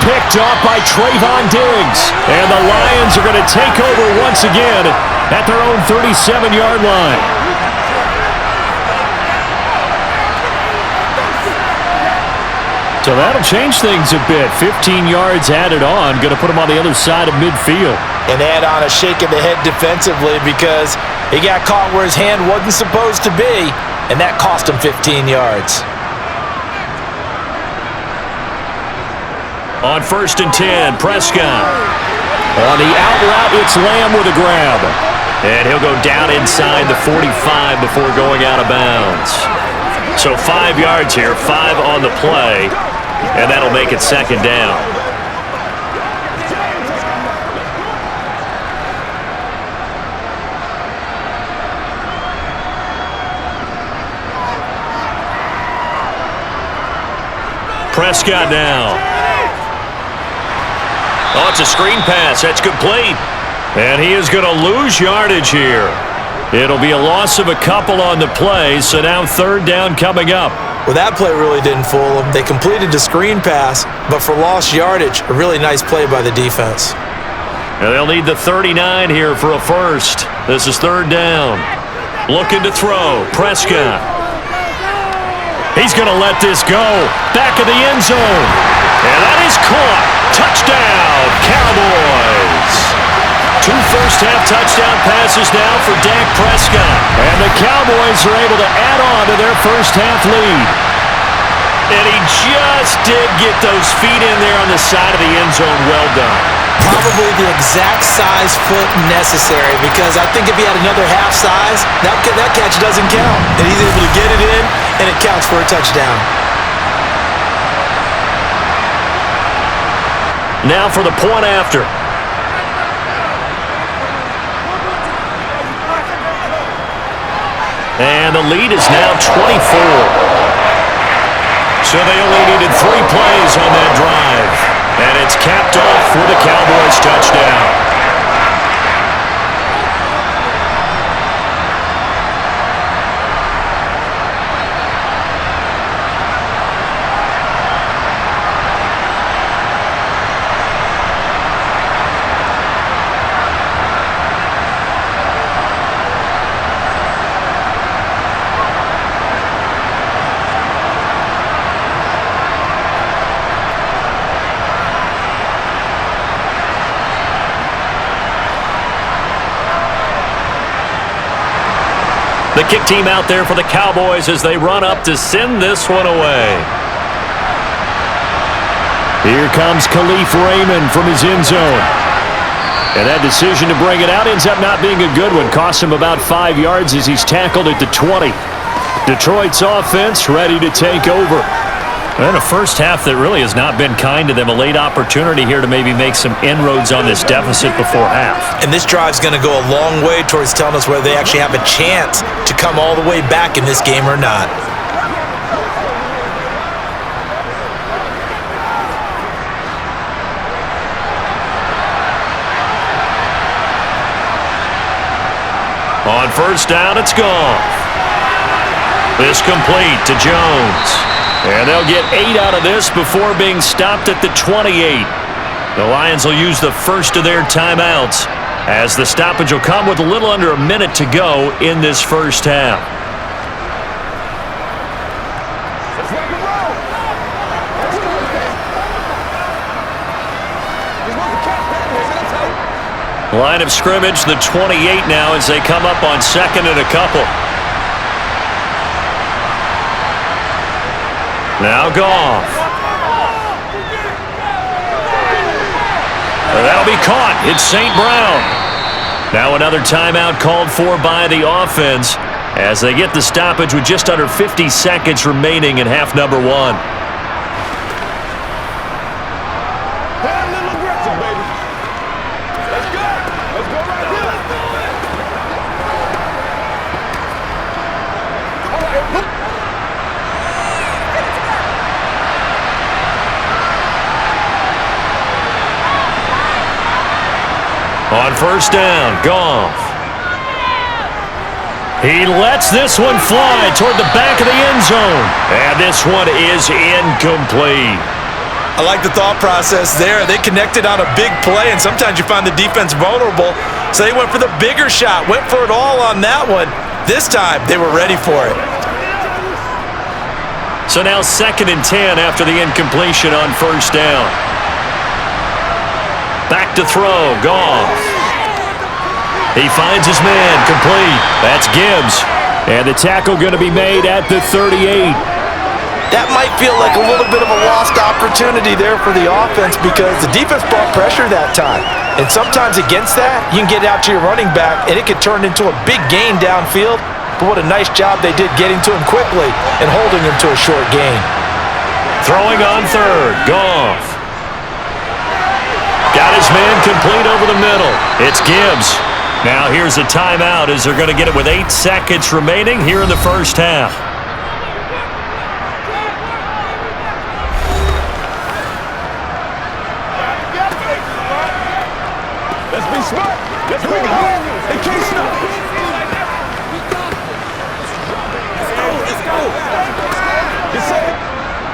Picked off by Trayvon Diggs. And the Lions are going to take over once again at their own 37-yard line. So that'll change things a bit. 15 yards added on. Going to put them on the other side of midfield.
And add on a shake of the head defensively because he got caught where his hand wasn't supposed to be, and that cost him 15 yards.
On first and 10, Prescott. On the out route, it's Lamb with a grab. And he'll go down inside the 45 before going out of bounds. So 5 yards here, 5 on the play, and that'll make it second down. Prescott now. Oh, it's a screen pass. That's complete. And he is going to lose yardage here. It'll be a loss of a couple on the play, so now third down coming up.
Well, that play really didn't fool them. They completed the screen pass, but for lost yardage, a really nice play by the defense.
And they'll need the 39 here for a first. This is third down. Looking to throw. Prescott. He's going to let this go. Back of the end zone. And that is caught. Touchdown, Cowboys. 2 first-half touchdown passes now for Dak Prescott. And the Cowboys are able to add on to their first-half lead. And he just did get those feet in there on the side of the end zone. Well done.
Probably the exact size foot necessary, because I think if he had another half size, that catch doesn't count. And he's able to get it in, and it counts for a touchdown. Now for the point after.
And the lead is now 24. So they only needed 3 plays on that drive. And it's capped off with a Cowboys touchdown. The kick team out there for the Cowboys as they run up to send this one away. Here comes Khalif Raymond from his end zone. And that decision to bring it out ends up not being a good one. Costs him about 5 yards as he's tackled at the 20. Detroit's offense ready to take over. And a first half that really has not been kind to them. A late opportunity here to maybe make some inroads on this deficit before half.
And this drive's going to go a long way towards telling us whether they actually have a chance to come all the way back in this game or not.
On first down, it's gone. This complete to Jones. And they'll get 8 out of this before being stopped at the 28. The Lions will use the first of their timeouts as the stoppage will come with a little under a minute to go in this first half. Line of scrimmage, the 28 now as they come up on second and a couple. Now Goff. That'll be caught. It's St. Brown. Now another timeout called for by the offense as they get the stoppage with just under 50 seconds remaining in half number 1. On first down, Goff. He lets this one fly toward the back of the end zone. And this one is incomplete.
I like the thought process there. They connected on a big play, and sometimes you find the defense vulnerable. So they went for the bigger shot, went for it all on that one. This time, they were ready for it.
So now 2nd and 10 after the incompletion on first down. Back to throw, Goff. He finds his man, complete. That's Gibbs. And the tackle going to be made at the 38.
That might feel like a little bit of a lost opportunity there for the offense because the defense brought pressure that time. And sometimes against that, you can get out to your running back, and it could turn into a big gain downfield. But what a nice job they did getting to him quickly and holding him to a short gain.
Throwing on third, Goff. Got his man complete over the middle. It's Gibbs. Now here's a timeout as they're going to get it with 8 seconds remaining here in the first half.
Let's be smart. Let's bring it home. They can't stop.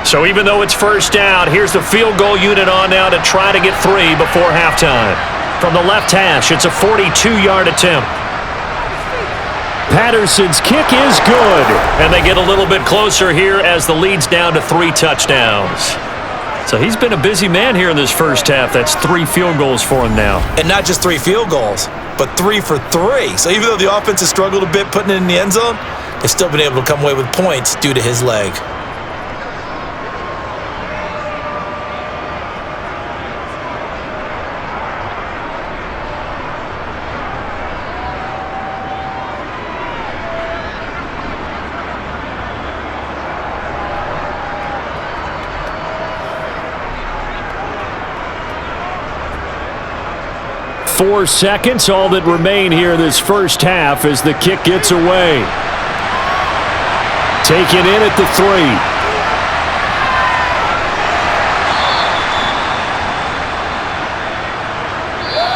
So even though it's first down, here's the field goal unit on now to try to get 3 before halftime. From the left hash, it's a 42-yard attempt. Patterson's kick is good. And they get a little bit closer here as the lead's down to 3 touchdowns. So he's been a busy man here in this first half. That's 3 field goals for him now.
And not just 3 field goals, but 3 for 3. So even though the offense has struggled a bit putting it in the end zone, they've still been able to come away with points due to his leg.
Four seconds, all that remain here this first half as the kick gets away. Taken in at the 3.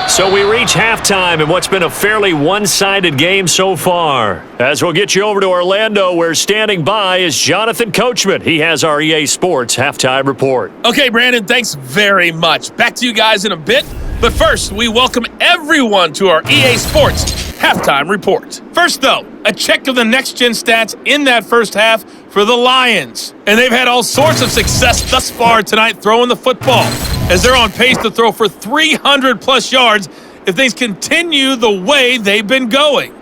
So we reach halftime in what's been a fairly one-sided game so far. As we'll get you over to Orlando, where standing by is Jonathan Coachman. He has our EA Sports halftime report.
Okay, Brandon, thanks very much. Back to you guys in a bit. But first, we welcome everyone to our EA Sports halftime report. First, though, a check of the next-gen stats in that first half for the Lions. And they've had all sorts of success thus far tonight throwing the football, as they're on pace to throw for 300-plus yards if things continue the way they've been going.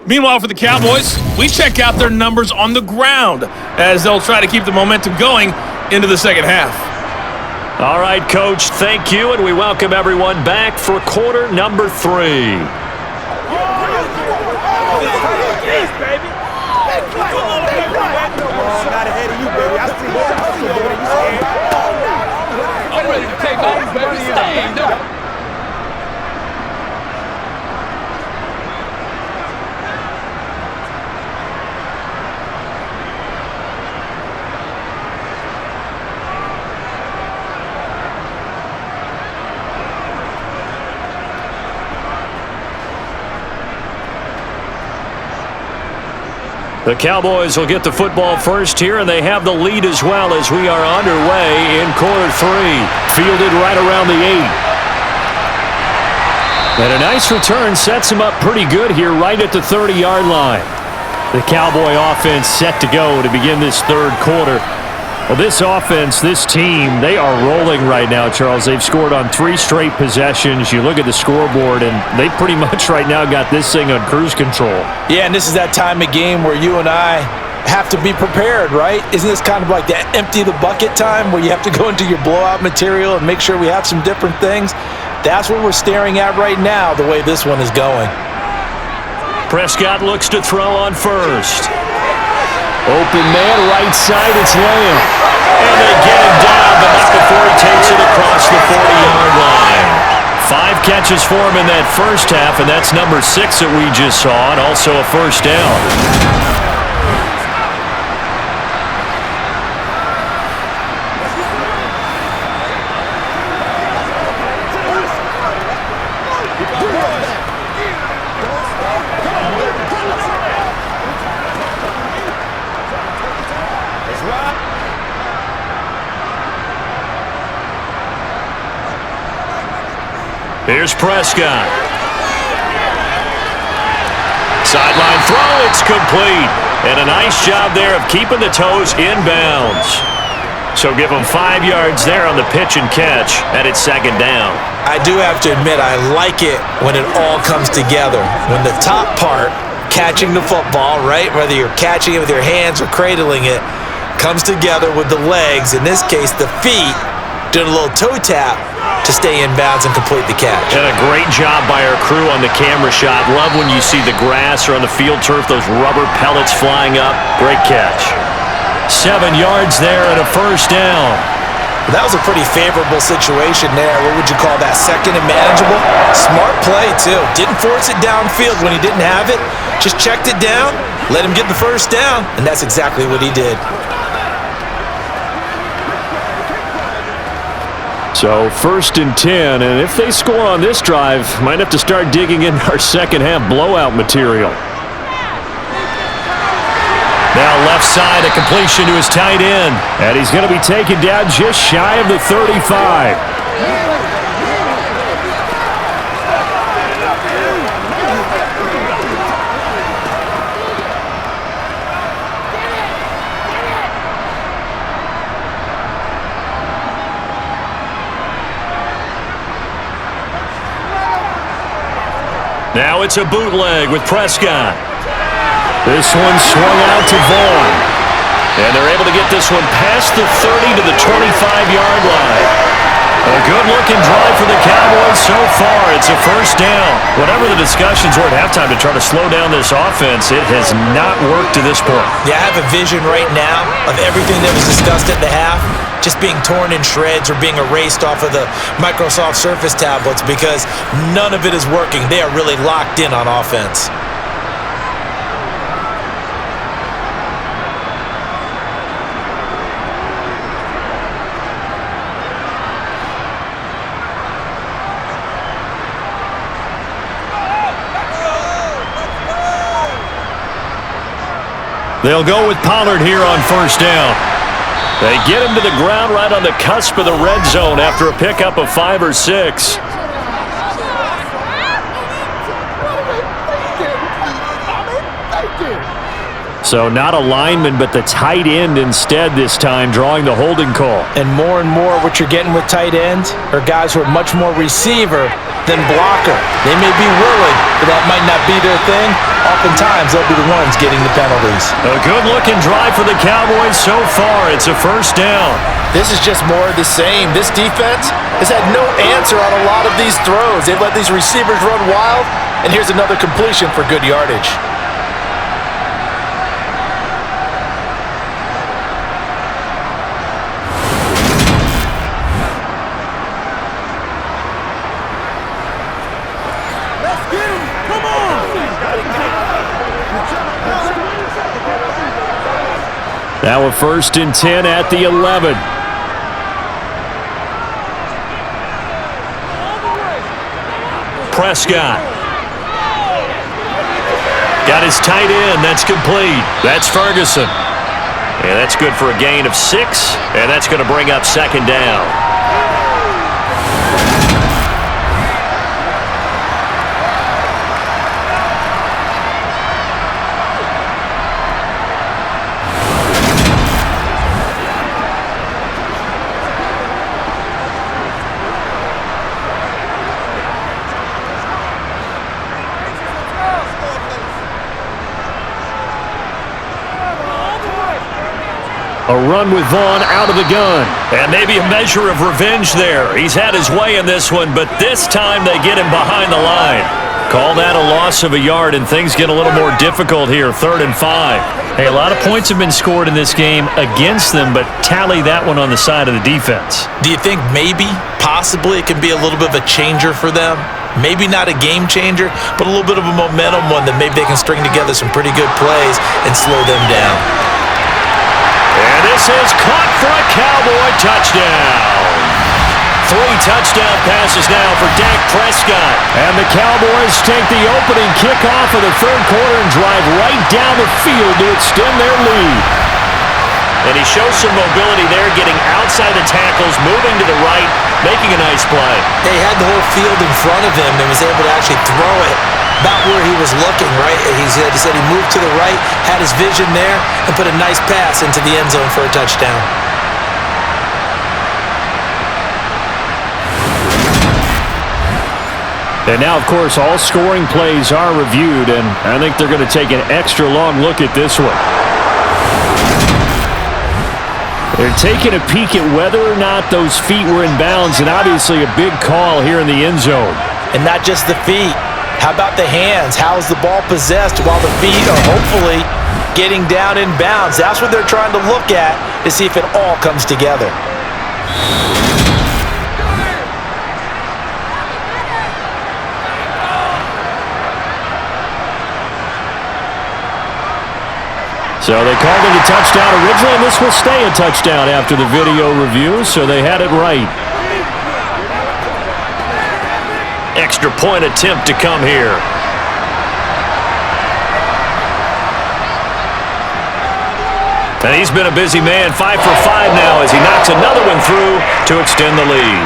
Meanwhile, for the Cowboys, we check out their numbers on the ground, as they'll try to keep the momentum going into the second half.
All right, Coach, thank you, and we welcome everyone back for quarter number 3.
Not ahead of you, baby. I see more hustle, baby. You scared?
I'm ready to take off, baby. Stand up.
The Cowboys will get the football first here, and they have the lead as well as we are underway in quarter 3. Fielded right around the 8. And a nice return sets him up pretty good here right at the 30-yard line. The Cowboy offense set to go to begin this third quarter. Well, this offense, this team, they are rolling right now, Charles. They've scored on 3 straight possessions. You look at the scoreboard, and they pretty much right now got this thing on cruise control.
Yeah, and this is that time of game where you and I have to be prepared, right? Isn't this kind of like the empty the bucket time where you have to go into your blowout material and make sure we have some different things? That's what we're staring at right now, the way this one is going.
Prescott looks to throw on first. Open man, right side, it's Lamb. And they get him down, but not before he takes it across the 40-yard line. 5 catches for him in that first half, and that's number 6 that we just saw, and also a first down. Here's Prescott. Sideline throw, it's complete. And a nice job there of keeping the toes in bounds. So give him 5 yards there on the pitch and catch, and it's second down.
I do have to admit, I like it when it all comes together. When the top part, catching the football, right, whether you're catching it with your hands or cradling it, comes together with the legs, in this case the feet, doing a little toe tap to stay in bounds and complete the catch.
And a great job by our crew on the camera shot. Love when you see the grass or on the field turf, those rubber pellets flying up. Great catch. 7 yards there and a first down.
That was a pretty favorable situation there. What would you call that? Second and manageable? Smart play, too. Didn't force it downfield when he didn't have it. Just checked it down, let him get the first down, and that's exactly what he did.
So 1st and 10, and if they score on this drive, might have to start digging in our second half blowout material. Now left side, a completion to his tight end, and he's going to be taken down just shy of the 35. Now it's a bootleg with Prescott. This one swung out to Vaughn. And they're able to get this one past the 30 to the 25-yard line. A good-looking drive for the Cowboys so far. It's a first down. Whatever the discussions were at halftime to try to slow down this offense, it has not worked to this point.
Yeah, I have a vision right now of everything that was discussed at the half just being torn in shreds or being erased off of the Microsoft Surface tablets because none of it is working. They are really locked in on offense.
They'll go with Pollard here on first down. They get him to the ground right on the cusp of the red zone after a pickup of 5 or 6. So not a lineman, but the tight end instead this time, drawing the holding call.
And more what you're getting with tight ends are guys who are much more receiver than blocker. They may be willing, but that might not be their thing. Oftentimes, they'll be the ones getting the penalties.
A good-looking drive for the Cowboys so far. It's a first down.
This is just more of the same. This defense has had no answer on a lot of these throws. They've let these receivers run wild, and here's another completion for good yardage.
Now a 1st and 10 at the 11. Prescott. Got his tight end. That's complete. That's Ferguson. And that's good for a gain of 6. And that's going to bring up 2nd down. A run with Vaughn out of the gun. And maybe a measure of revenge there. He's had his way in this one, but this time they get him behind the line. Call that a loss of a yard, and things get a little more difficult here, 3rd and 5.
Hey, a lot of points have been scored in this game against them, but tally that one on the side of the defense.
Do you think maybe, possibly, it can be a little bit of a changer for them? Maybe not a game changer, but a little bit of a momentum one that maybe they can string together some pretty good plays and slow them down.
And this is caught for a Cowboy touchdown. 3 touchdown passes now for Dak Prescott. And the Cowboys take the opening kickoff of the 3rd quarter and drive right down the field to extend their lead. And he shows some mobility there, getting outside the tackles, moving to the right, making a nice play.
He had the whole field in front of him and was able to actually throw it about where he was looking, right? He said he moved to the right, had his vision there, and put a nice pass into the end zone for a touchdown.
And now, of course, all scoring plays are reviewed, and I think they're going to take an extra long look at this one. They're taking a peek at whether or not those feet were in bounds, and obviously a big call here in the end zone.
And not just the feet. How about the hands? How's the ball possessed while the feet are hopefully getting down in bounds? That's what they're trying to look at to see if it all comes together.
So they called it a touchdown originally, and this will stay a touchdown after the video review, so they had it right. Extra point attempt to come here. And he's been a busy man, 5 for 5 now as he knocks another one through to extend the lead.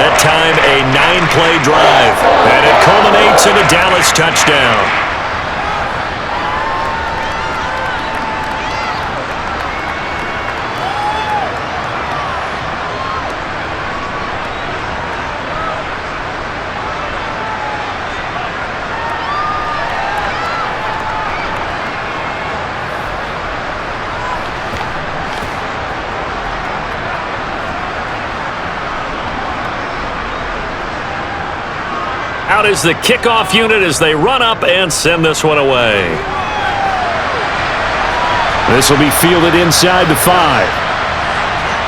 That time a 9-play drive, and it culminates in a Dallas touchdown. Out is the kickoff unit as they run up and send this one away. This will be fielded inside the 5.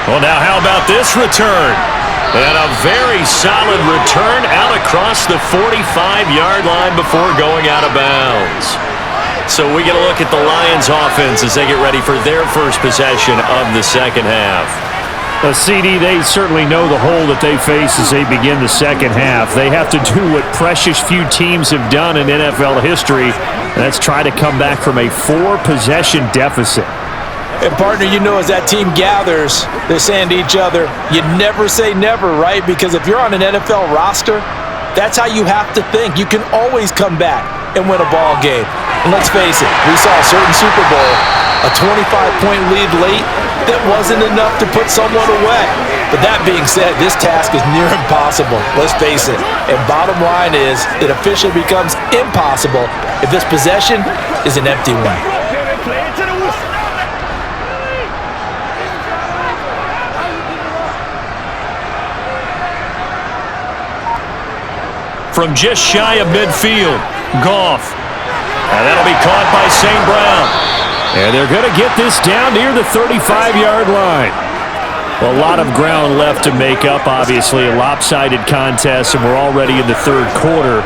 Well, now how about this return? And a very solid return out across the 45-yard line before going out of bounds. So we get a look at the Lions offense as they get ready for their first possession of the second half. CD, they certainly know the hole that they face as they begin the second half. They have to do what precious few teams have done in NFL history. That's try to come back from a 4-possession deficit.
And, partner, you know, as that team gathers, they're saying to each other, you never say never, right? Because if you're on an NFL roster, that's how you have to think. You can always come back and win a ball game. And let's face it, we saw a certain Super Bowl, a 25-point lead late that wasn't enough to put someone away. But that being said, this task is near impossible. Let's face it. And bottom line is, it officially becomes impossible if this possession is an empty one.
From just shy of midfield, Goff. And that'll be caught by St. Brown. And they're going to get this down near the 35-yard line. A lot of ground left to make up, obviously. A lopsided contest, and we're already in the third quarter.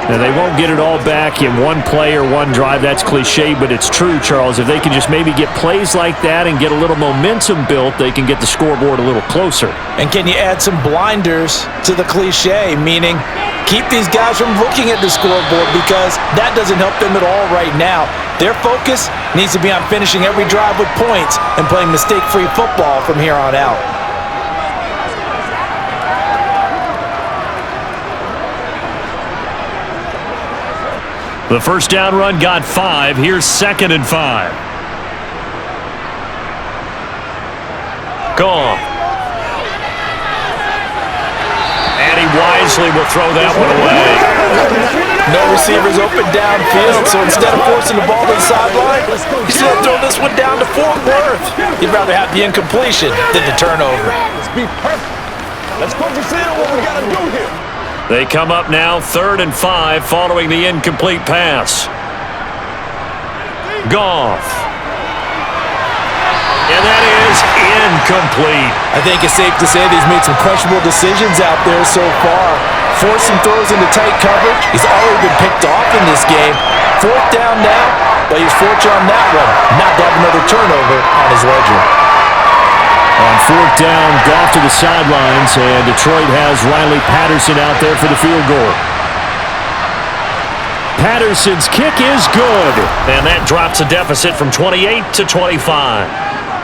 Now, they won't get it all back in one play or one drive. That's cliche, but it's true, Charles. If they can just maybe get plays like that and get a little momentum built, they can get the scoreboard a little closer.
And can you add some blinders to the cliche, meaning keep these guys from looking at the scoreboard, because that doesn't help them at all right now. Their focus needs to be on finishing every drive with points and playing mistake-free football from here on out.
The first down run got 5. Here's 2nd and 5. Goff. And he wisely will throw that one away.
No receivers open downfield, so instead of forcing the ball to the sideline, he's going to throw this one down to Fort Worth. He'd rather have the incompletion than the turnover.
Let's be perfect. Let's focus in on what we got to do here.
They come up now 3rd and 5 following the incomplete pass. Goff. And that is incomplete.
I think it's safe to say that he's made some questionable decisions out there so far. Forced some throws into tight coverage. He's already been picked off in this game. 4th down now, but he's fortunate on that one not to have another turnover on his ledger.
On 4th down, Goff to the sidelines, and Detroit has Riley Patterson out there for the field goal. Patterson's kick is good, and that drops a deficit from 28 to 25.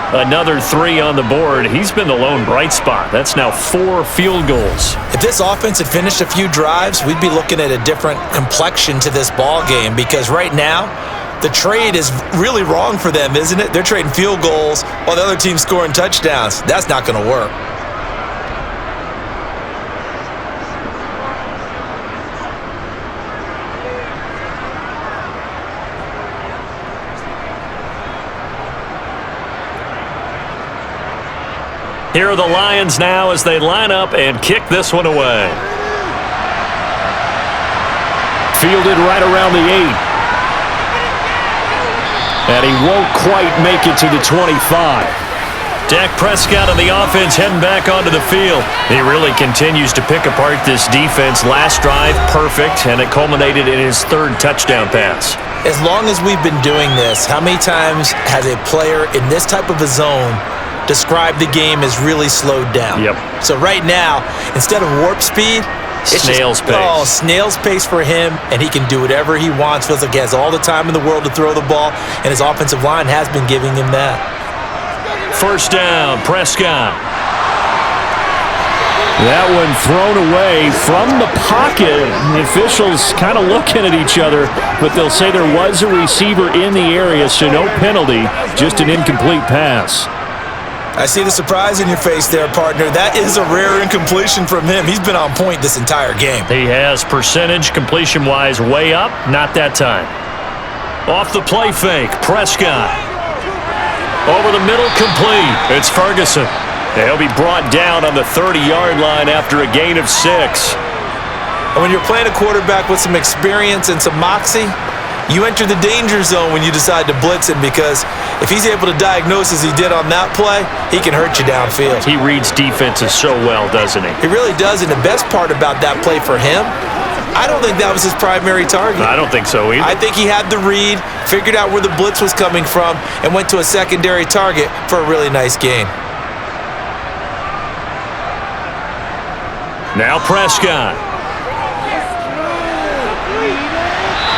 Another 3 on the board. He's been the lone bright spot. That's now 4 field goals.
If this offense had finished a few drives, we'd be looking at a different complexion to this ball game, because right now, the trade is really wrong for them, isn't it? They're trading field goals while the other team's scoring touchdowns. That's not going to work.
Here are the Lions now as they line up and kick this one away. Fielded right around the 8. And he won't quite make it to the 25. Dak Prescott and the offense heading back onto the field. He really continues to pick apart this defense. Last drive, perfect, and it culminated in his 3rd touchdown pass.
As long as we've been doing this, how many times has a player in this type of a zone described the game as really slowed down?
Yep.
So right now, instead of warp speed, it's
snail's pace.
Oh, snail's pace for him, and he can do whatever he wants. Feels like he has all the time in the world to throw the ball, and his offensive line has been giving him that.
1st down, Prescott. That one thrown away from the pocket. The officials kind of looking at each other, but they'll say there was a receiver in the area, so no penalty, just an incomplete pass.
I see the surprise in your face there, partner. That is a rare incompletion from him. He's been on point this entire game.
He has percentage completion-wise way up, not that time. Off the play fake, Prescott. Over the middle, complete. It's Ferguson. He'll be brought down on the 30-yard line after a gain of 6.
And when you're playing a quarterback with some experience and some moxie, you enter the danger zone when you decide to blitz him, because if he's able to diagnose as he did on that play, he can hurt you downfield.
He reads defenses so well, doesn't he?
He really does, and the best part about that play for him, I don't think that was his primary target.
I don't think so either.
I think he had the read, figured out where the blitz was coming from, and went to a secondary target for a really nice gain.
Now Prescott.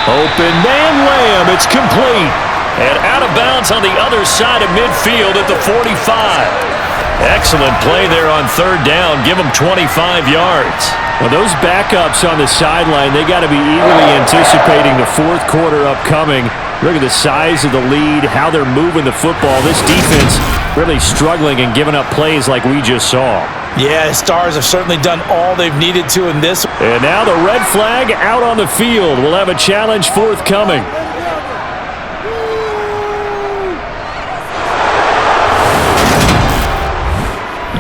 Open man Lamb. It's complete. And out of bounds on the other side of midfield at the 45. Excellent play there on third down. Give them 25 yards.
Well, those backups on the sideline, they got to be eagerly anticipating the fourth quarter upcoming. Look at the size of the lead, how they're moving the football. This defense really struggling and giving up plays like we just saw.
Yeah, the Stars have certainly done all they've needed to in this.
And now the red flag out on the field. We'll have a challenge forthcoming.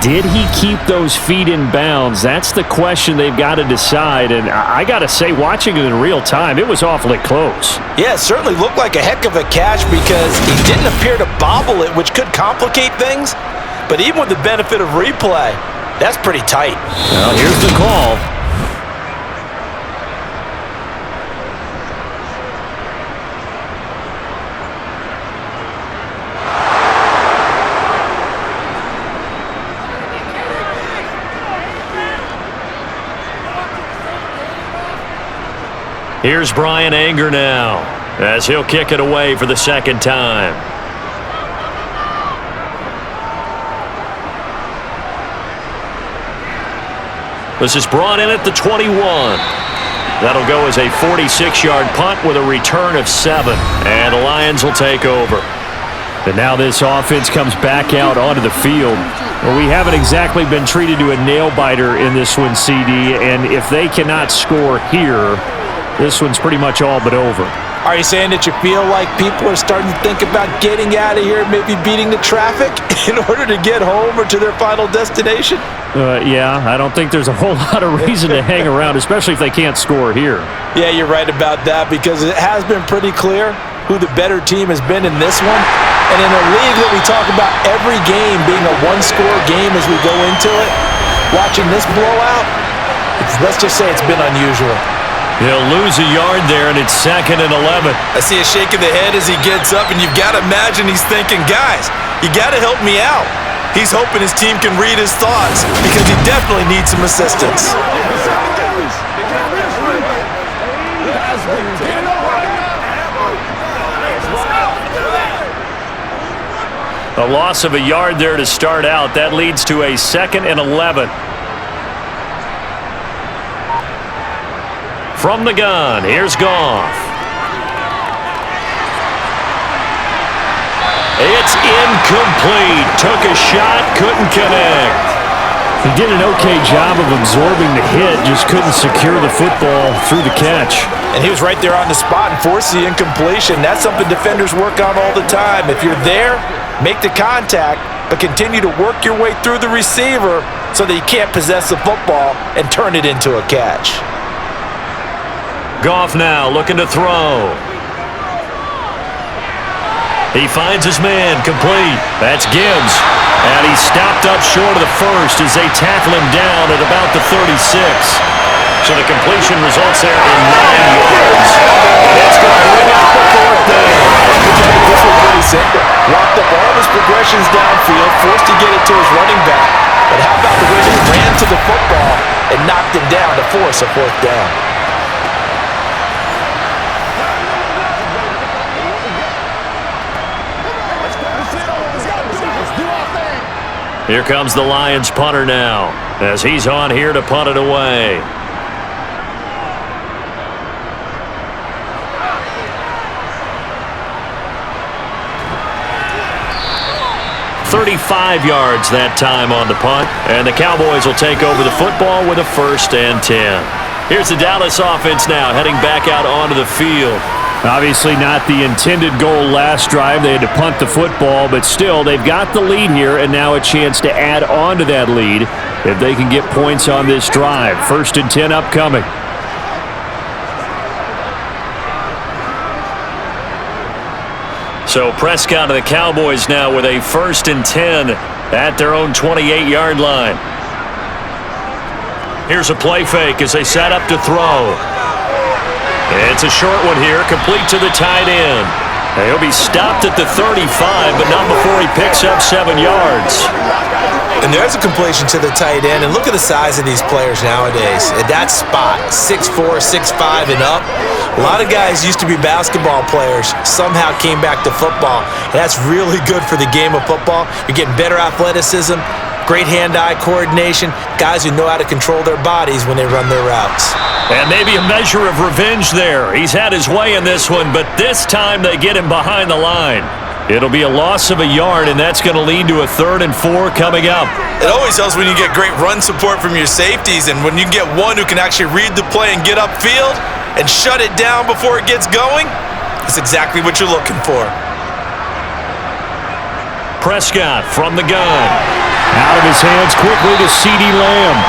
Did he keep those feet in bounds? That's the question they've got to decide. And I got to say, watching it in real time, it was awfully close.
Yeah, it certainly looked like a heck of a catch because he didn't appear to bobble it, which could complicate things. But even with the benefit of replay, that's pretty tight.
Well, here's the call. Here's Brian Anger now, as he'll kick it away for the second time. This is brought in at the 21. That'll go as a 46-yard punt with a return of 7. And the Lions will take over. And now this offense comes back out onto the field. Well, we haven't exactly been treated to a nail-biter in this one, CD. And if they cannot score here, this one's pretty much all but over.
Are you saying that you feel like people are starting to think about getting out of here, maybe beating the traffic in order to get home or to their final destination?
Yeah, I don't think there's a whole lot of reason to hang around, especially if they can't score here.
Yeah, you're right about that because it has been pretty clear who the better team has been in this one. And in a league that we talk about every game being a one-score game as we go into it, watching this blowout, let's just say it's been unusual.
He'll lose a yard there, and it's 2nd and 11.
I see a shake of the head as he gets up, and you've got to imagine he's thinking, guys, you got to help me out. He's hoping his team can read his thoughts because he definitely needs some assistance.
A loss of a yard there to start out. That leads to a 2nd and 11. From the gun, here's Goff. It's incomplete. Took a shot, couldn't connect. He did an okay job of absorbing the hit, just couldn't secure the football through the catch.
And he was right there on the spot and forced the incompletion. That's something defenders work on all the time. If you're there, make the contact, but continue to work your way through the receiver so that you can't possess the football and turn it into a catch.
Goff now looking to throw. He finds his man, complete. That's Gibbs. And he's stopped up short of the first as they tackle him down at about the 36. So the completion results there in 9 yards. It's going to bring up the 4th down.
This was pretty simple. Walked up all of his progressions downfield, forced to get it to his running back. But how about the way they ran to the football and knocked him down to force a 4th down?
Here comes the Lions punter now, as he's on here to punt it away. "35 yards that time on the punt, and the Cowboys will take over the football with a 1st and 10. Here's the Dallas offense now, heading back out onto the field. Obviously not the intended goal last drive. They had to punt the football, but still, they've got the lead here, and now a chance to add on to that lead if they can get points on this drive. 1st and 10 upcoming. So Prescott of the Cowboys now with a 1st and 10 at their own 28-yard line. Here's a play fake as they set up to throw. It's a short one here, complete to the tight end.
He'll be stopped at the 35, but not before he picks up 7 yards.
And there's a completion to the tight end. And look at the size of these players nowadays. At that spot, 6'4", 6'5", and up. A lot of guys used to be basketball players, somehow came back to football. And that's really good for the game of football. You're getting better athleticism, great hand-eye coordination, guys who know how to control their bodies when they run their routes.
And maybe a measure of revenge there. He's had his way in this one, but this time they get him behind the line. It'll be a loss of a yard, and that's going to lead to a 3rd and 4 coming up.
It always helps when you get great run support from your safeties, and when you get one who can actually read the play and get upfield and shut it down before it gets going, that's exactly what you're looking for.
Prescott from the gun. Out of his hands quickly to CeeDee Lamb.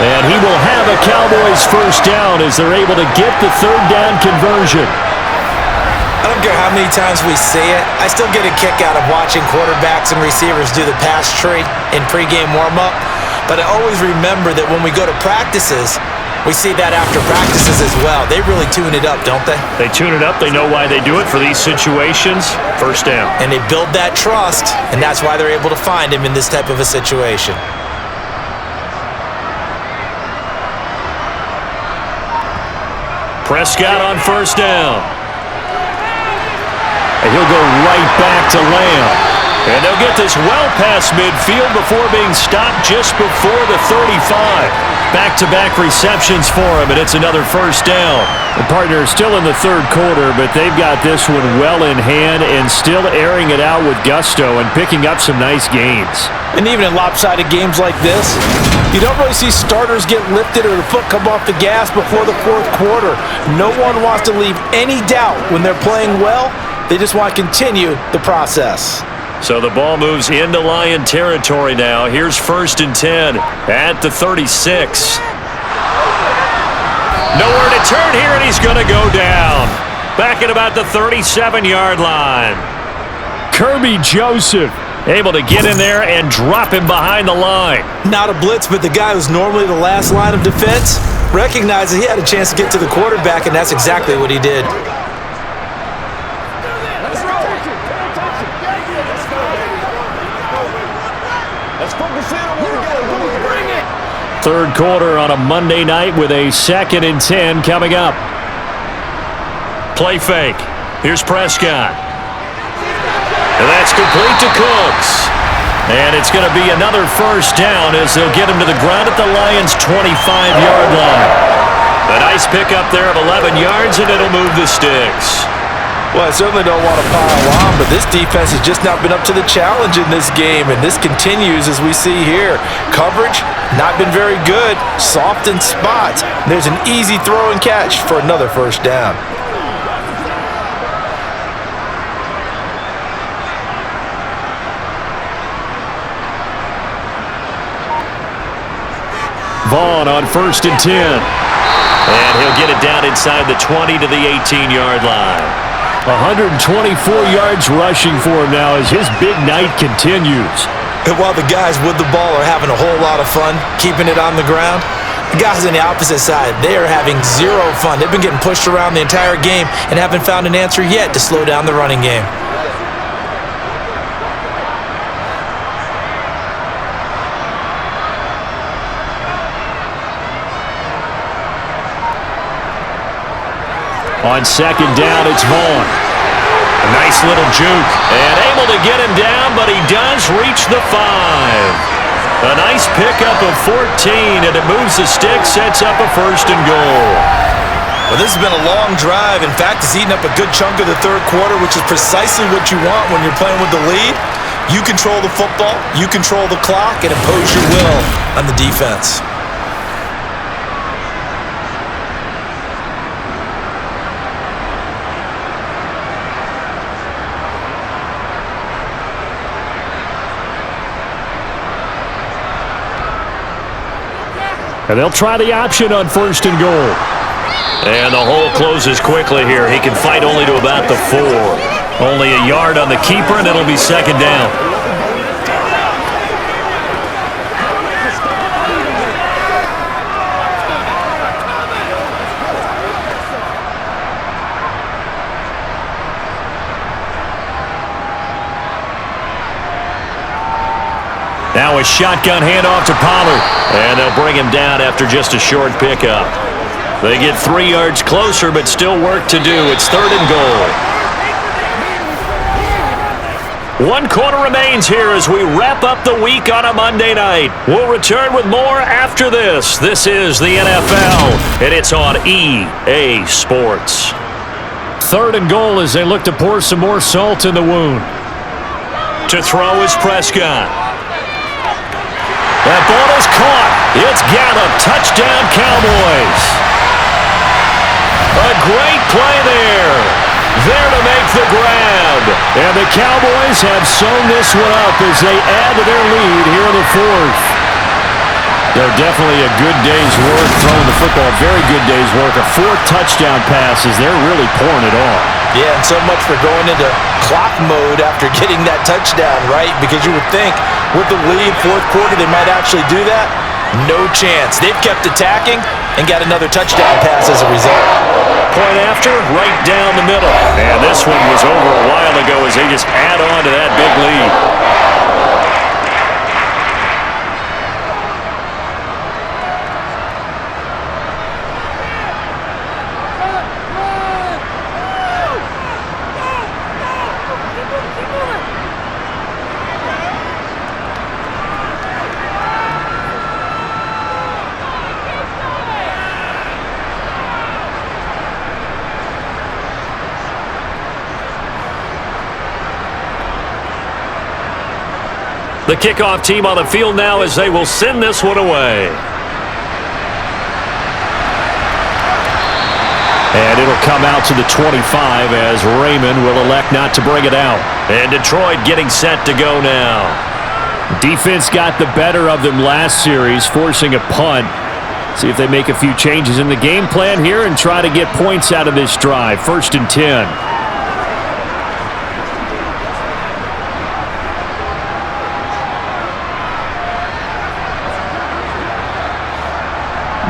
And he will have a Cowboys first down as they're able to get the 3rd down conversion.
I don't care how many times we see it, I still get a kick out of watching quarterbacks and receivers do the pass tree in pregame warm-up. But I always remember that when we go to practices, we see that after practices as well. They really tune it up, don't they?
They tune it up. They know why they do it for these situations. First down.
And they build that trust, and that's why they're able to find him in this type of a situation.
Prescott on first down. And he'll go right back to Lamb. And they'll get this well past midfield before being stopped just before the 35. Back-to-back receptions for him, and it's another first down. The partner is still in the 3rd quarter, but they've got this one well in hand and still airing it out with gusto and picking up some nice gains.
And even in lopsided games like this, you don't really see starters get lifted or the foot come off the gas before the 4th quarter. No one wants to leave any doubt when they're playing well. They just want to continue the process.
So the ball moves into Lion territory now. Here's 1st and 10 at the 36. Nowhere to turn here, and he's going to go down. Back at about the 37-yard line. Kirby Joseph able to get in there and drop him behind the line.
Not a blitz, but the guy who's normally the last line of defense recognized that he had a chance to get to the quarterback, and that's exactly what he did.
Third quarter on a Monday night with a 2nd and 10 coming up. Play fake. Here's Prescott. And that's complete to Cooks. And it's going to be another first down as they'll get him to the ground at the Lions' 25-yard line. A nice pickup there of 11 yards, and it'll move the sticks.
Well, I certainly don't want to pile on, but this defense has just not been up to the challenge in this game, and this continues as we see here. Coverage, not been very good, soft in spots. There's an easy throw and catch for another first down.
Vaughn on 1st and 10. And he'll get it down inside the 20 to the 18-yard line. 124 yards rushing for him now as his big night continues.
And while the guys with the ball are having a whole lot of fun keeping it on the ground, the guys on the opposite side, they are having zero fun. They've been getting pushed around the entire game and haven't found an answer yet to slow down the running game.
On 2nd down, it's Vaughn. A nice little juke. And able to get him down, but he does reach the 5. A nice pickup of 14, and it moves the stick, sets up a 1st and goal.
Well, this has been a long drive. In fact, it's eaten up a good chunk of the 3rd quarter, which is precisely what you want when you're playing with the lead. You control the football, you control the clock, and impose your will on the defense.
And they'll try the option on 1st and goal. And the hole closes quickly here. He can fight only to about the 4. Only a yard on the keeper, and it'll be 2nd down.
a shotgun handoff to Pollard. And they'll bring him down after just a short pickup. They get 3 yards closer, but still work to do. It's 3rd and goal. 1 quarter remains here as we wrap up the week on a Monday night. We'll return with more after this. This is the NFL, and it's on EA Sports.
3rd and goal as they look to pour some more salt in the wound.
To throw is Prescott. That ball is caught. It's Gallup. Touchdown, Cowboys. A great play there. There to make the grab.
And the Cowboys have sewn this one up as they add to their lead here in the 4th. They're definitely a good day's work throwing the football. Very good day's work. A 4th touchdown pass as they're really pouring it on.
Yeah, and so much for going into clock mode after getting that touchdown, right? Because you would think with the lead, 4th quarter, they might actually do that. No chance. They've kept attacking and got another touchdown pass as a result.
Point after, right down the middle. And this one was over a while ago as they just add on to that big lead. The kickoff team on the field now as they will send this one away.
And it'll come out to the 25 as Raymond will elect not to bring it out.
And Detroit getting set to go now.
Defense got the better of them last series, forcing a punt. See if they make a few changes in the game plan here and try to get points out of this drive. 1st and 10.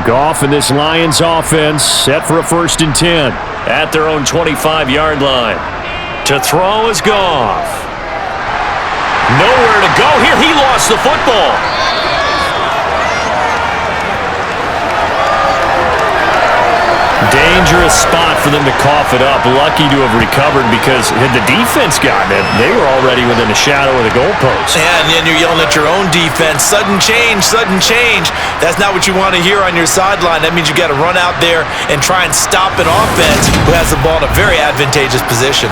Goff and this Lions offense set for a 1st and 10.
At their own 25-yard line. To throw is Goff. Nowhere to go here. He lost the football.
Dangerous spot for them to cough it up. Lucky to have recovered because had the defense gotten it, they were already within a shadow of the goalpost.
Yeah, and then you're yelling at your own defense. Sudden change, sudden change. That's not what you want to hear on your sideline. That means you got to run out there and try and stop an offense who has the ball in a very advantageous position.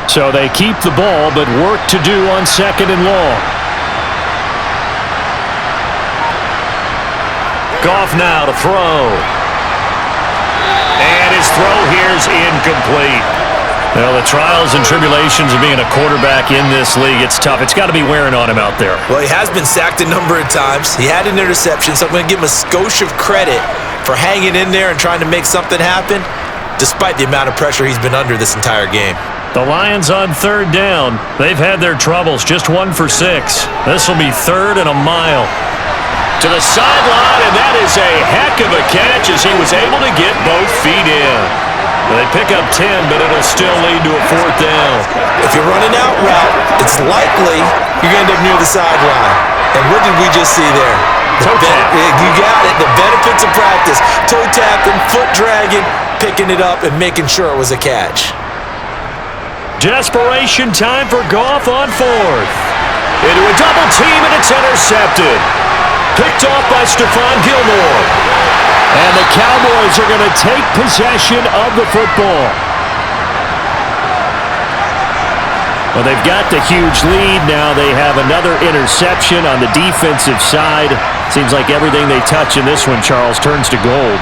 So they keep the ball, but work to do on 2nd and long.
Goff now to throw. And his throw here's incomplete.
Well, the trials and tribulations of being a quarterback in this league, it's tough. It's got to be wearing on him out there.
Well, he has been sacked a number of times. He had an interception, so I'm going to give him a skosh of credit for hanging in there and trying to make something happen, despite the amount of pressure he's been under this entire game.
The Lions on 3rd down. They've had their troubles, just 1 for 6. This will be 3rd and a mile.
To the sideline, and that is a heck of a catch as he was able to get both feet in. They pick up 10, but it'll still lead to a 4th down.
If you're running out route, it's likely you're going to end up near the sideline. And what did we just see there?
Toe tap.
You got it. The benefits of practice. Toe tapping, foot dragging, picking it up, and making sure it was a catch.
Desperation time for Goff on 4th. Into a double team, and it's intercepted. Picked off by Stephon Gilmore.
And the Cowboys are going to take possession of the football. Well, they've got the huge lead now. They have another interception on the defensive side. Seems like everything they touch in this one, Charles, turns to gold.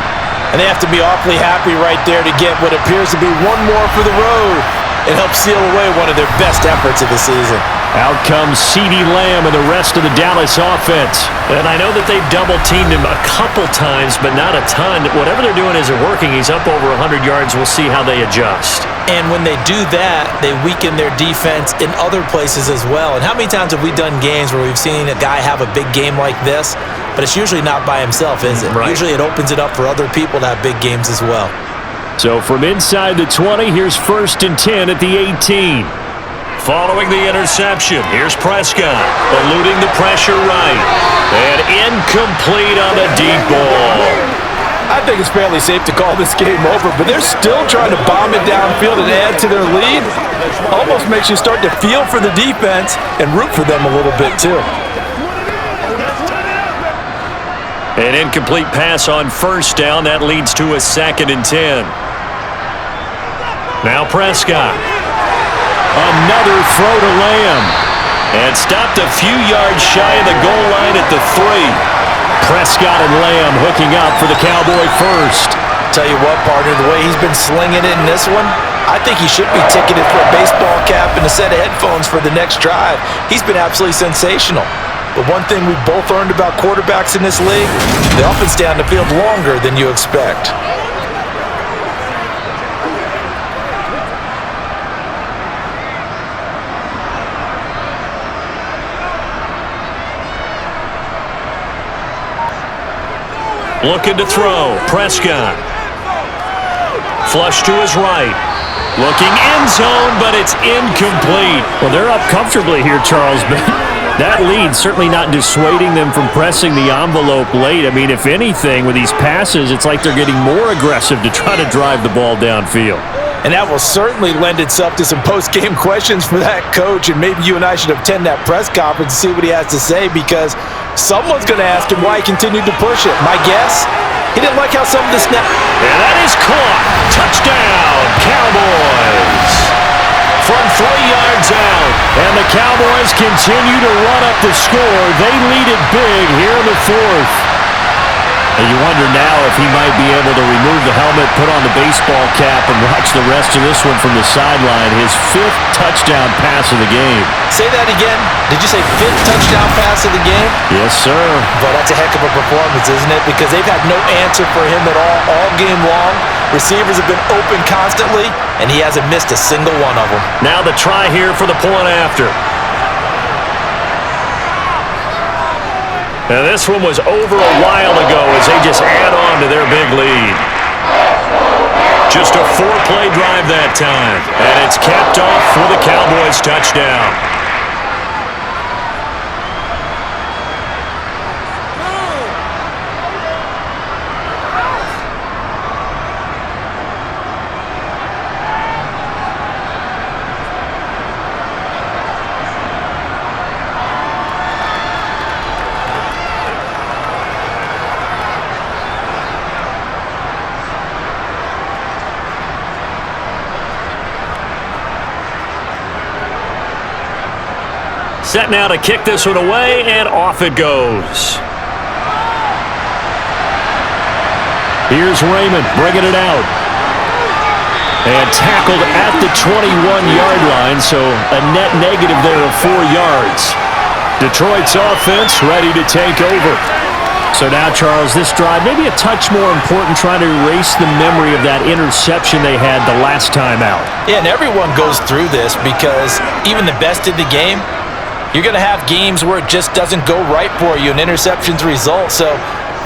And they have to be awfully happy right there to get what appears to be one more for the road and help seal away one of their best efforts of the season.
Out comes CeeDee Lamb and the rest of the Dallas offense.
And I know that they've double-teamed him a couple times, but not a ton. Whatever they're doing isn't working. He's up over 100 yards. We'll see how they adjust.
And when they do that, they weaken their defense in other places as well. And how many times have we done games where we've seen a guy have a big game like this, but it's usually not by himself, is it?
Right.
Usually it opens it up for other people to have big games as well.
So from inside the 20, here's 1st and 10 at the 18.
Following the interception, here's Prescott, eluding the pressure right. And incomplete on the deep ball.
I think it's fairly safe to call this game over, but they're still trying to bomb it downfield and add to their lead. Almost makes you start to feel for the defense and root for them a little bit too.
An incomplete pass on 1st down. That leads to a 2nd and 10. Now Prescott.
Another throw to Lamb.
And stopped a few yards shy of the goal line at the 3.
Prescott and Lamb hooking up for the Cowboy first.
Tell you what, partner, the way he's been slinging it in this one, I think he should be ticketed for a baseball cap and a set of headphones for the next drive. He's been absolutely sensational. But one thing we've both learned about quarterbacks in this league, they often stay on the field longer than you expect.
Looking to throw. Prescott. Flush to his right. Looking end zone, but it's incomplete.
Well, they're up comfortably here, Charles, but that lead certainly not dissuading them from pressing the envelope late. I mean, if anything, with these passes, it's like they're getting more aggressive to try to drive the ball downfield.
And that will certainly lend itself to some post-game questions for that coach, and maybe you and I should attend that press conference and see what he has to say, because someone's going to ask him why he continued to push it. My guess, he didn't like how some of the snap...
And that is caught. Touchdown, Cowboys. From 3 yards out.
And the Cowboys continue to run up the score. They lead it big here in the 4th. And you wonder now if he might be able to remove the helmet, put on the baseball cap, and watch the rest of this one from the sideline. His 5th touchdown pass of the game.
Say that again. Did you say 5th touchdown pass of the game?
Yes, sir.
Well, that's a heck of a performance, isn't it? Because they've had no answer for him at all game long. Receivers have been open constantly, and he hasn't missed a single one of them.
Now the try here for the point after. And this one was over a while ago as they just add on to their big lead. Just a 4-play drive that time. And it's capped off for the Cowboys touchdown. Set now to kick this one away, and off it goes.
Here's Raymond bringing it out. And tackled at the 21-yard line, so a net negative there of 4 yards. Detroit's offense ready to take over. So now, Charles, this drive maybe a touch more important, trying to erase the memory of that interception they had the last time out.
Yeah, and everyone goes through this because even the best in the game, you're going to have games where it just doesn't go right for you and interceptions result. So,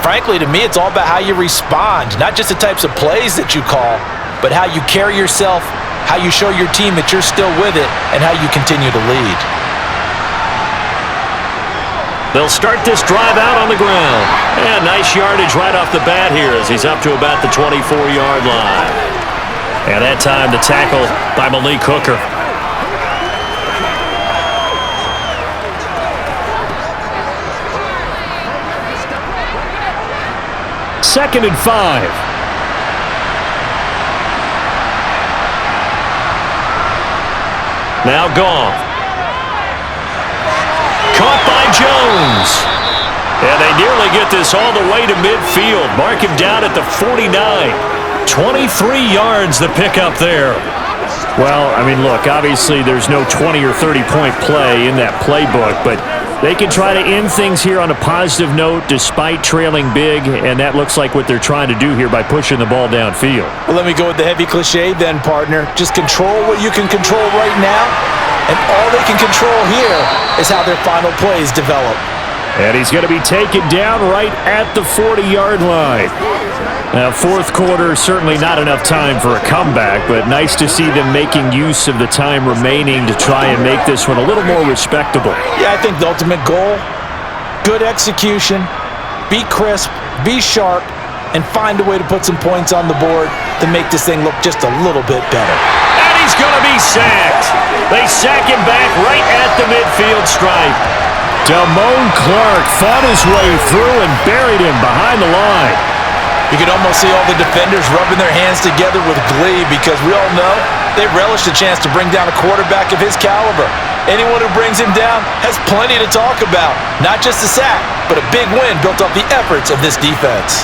frankly, to me, it's all about how you respond, not just the types of plays that you call, but how you carry yourself, how you show your team that you're still with it, and how you continue to lead.
They'll start this drive out on the ground. And nice yardage right off the bat here as he's up to about the 24-yard line. And that time the tackle by Malik Hooker.
2nd and 5.
Now Goff. Caught by Jones. And they nearly get this all the way to midfield. Mark him down at the 49. 23 yards the pickup there.
Well, I mean, look, obviously there's no 20 or 30-point play in that playbook, but they can try to end things here on a positive note despite trailing big, and that looks like what they're trying to do here by pushing the ball downfield.
Well, let me go with the heavy cliche then, partner. Just control what you can control right now, and all they can control here is how their final plays develop.
And he's going to be taken down right at the 40-yard line. Now, fourth quarter, certainly not enough time for a comeback, but nice to see them making use of the time remaining to try and make this one a little more respectable.
Yeah, I think the ultimate goal, good execution, be crisp, be sharp, and find a way to put some points on the board to make this thing look just a little bit better.
And he's going to be sacked. They sack him back right at the midfield stripe. Damone Clark fought his way through and buried him behind the line.
You can almost see all the defenders rubbing their hands together with glee because we all know they relish the chance to bring down a quarterback of his caliber. Anyone who brings him down has plenty to talk about. Not just a sack, but a big win built off the efforts of this defense.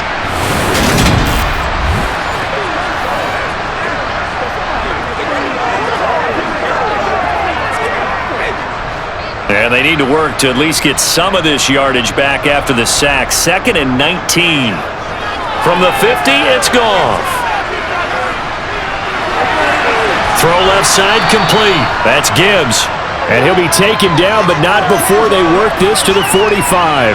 And they need to work to at least get some of this yardage back after the sack. 2nd and 19. From the 50, it's Goff. Throw left side complete. That's Gibbs. And he'll be taken down, but not before they work this to the 45.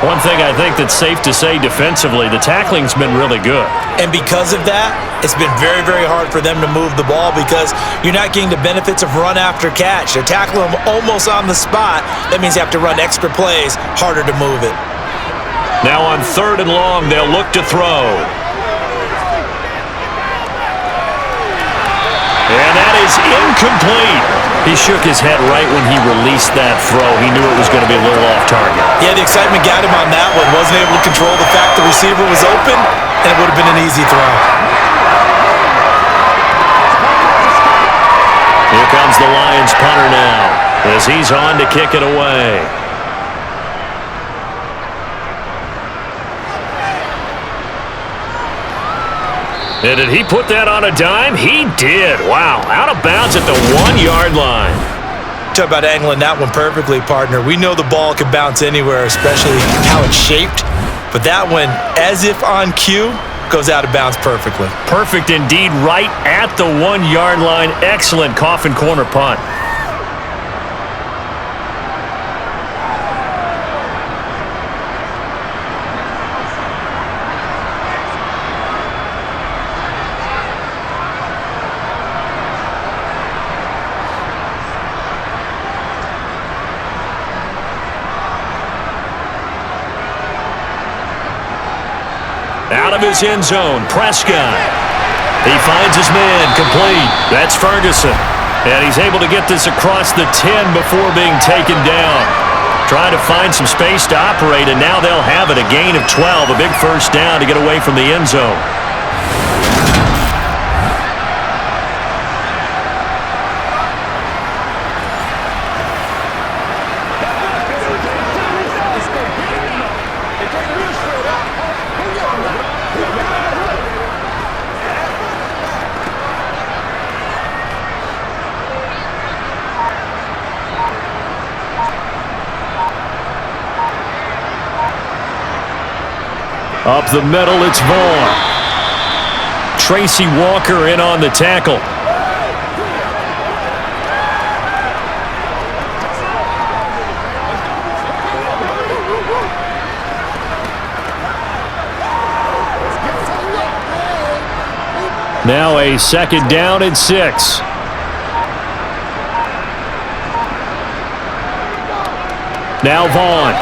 One thing I think that's safe to say defensively, the tackling's been really good.
And because of that, it's been very, very hard for them to move the ball because you're not getting the benefits of run after catch. They're tackling them almost on the spot. That means you have to run extra plays, harder to move it.
Now on 3rd and long, they'll look to throw. And that is incomplete. He shook his head right when he released that throw. He knew it was going to be a little off target.
Yeah, the excitement got him on that one. Wasn't able to control the fact the receiver was open, and it would have been an easy throw.
Here comes the Lions punter now as he's on to kick it away. And did he put that on a dime? He did. Wow. Out of bounds at the 1-yard line.
Talk about angling that one perfectly, partner. We know the ball can bounce anywhere, especially how it's shaped. But that one, as if on cue, goes out of bounds perfectly.
Perfect indeed, right at the 1-yard line. Excellent coffin corner punt. Out of his end zone, Prescott. He finds his man, complete. That's Ferguson. And he's able to get this across the 10 before being taken down. Trying to find some space to operate, and now they'll have it. A gain of 12, a big first down to get away from the end zone. Up the middle, it's Vaughn. Tracy Walker in on the tackle. Now a 2nd down and 6. Now Vaughn.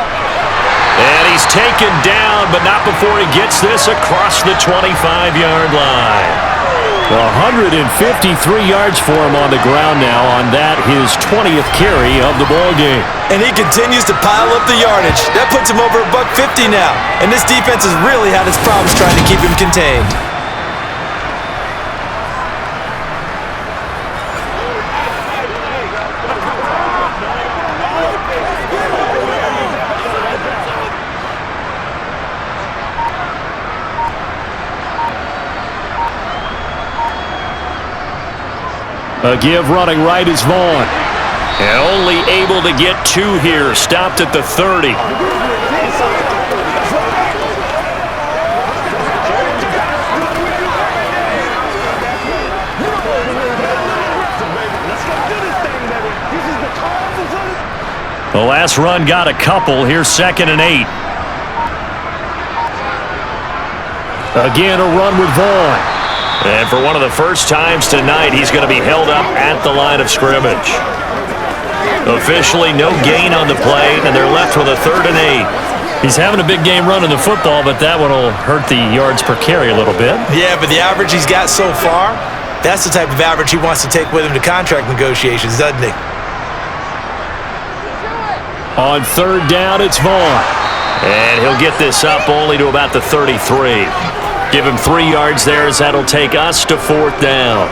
And he's taken down, but not before he gets this across the 25-yard line. 153 yards for him on the ground now on that, his 20th carry of the ball game.
And he continues to pile up the yardage. That puts him over $150 now. And this defense has really had its problems trying to keep him contained.
A give running right is Vaughn. And only able to get 2 here. Stopped at the 30. The last run got a couple. Here's 2nd and 8. Again, a run with Vaughn. And for one of the first times tonight, he's going to be held up at the line of scrimmage. Officially, no gain on the play, and they're left with a 3rd and 8.
He's having a big game running the football, but that one will hurt the yards per carry a little bit.
Yeah, but the average he's got so far, that's the type of average he wants to take with him to contract negotiations, doesn't he?
On 3rd down, it's Vaughn.
And he'll get this up only to about the 33. Give him 3 yards there as that'll take us to 4th down.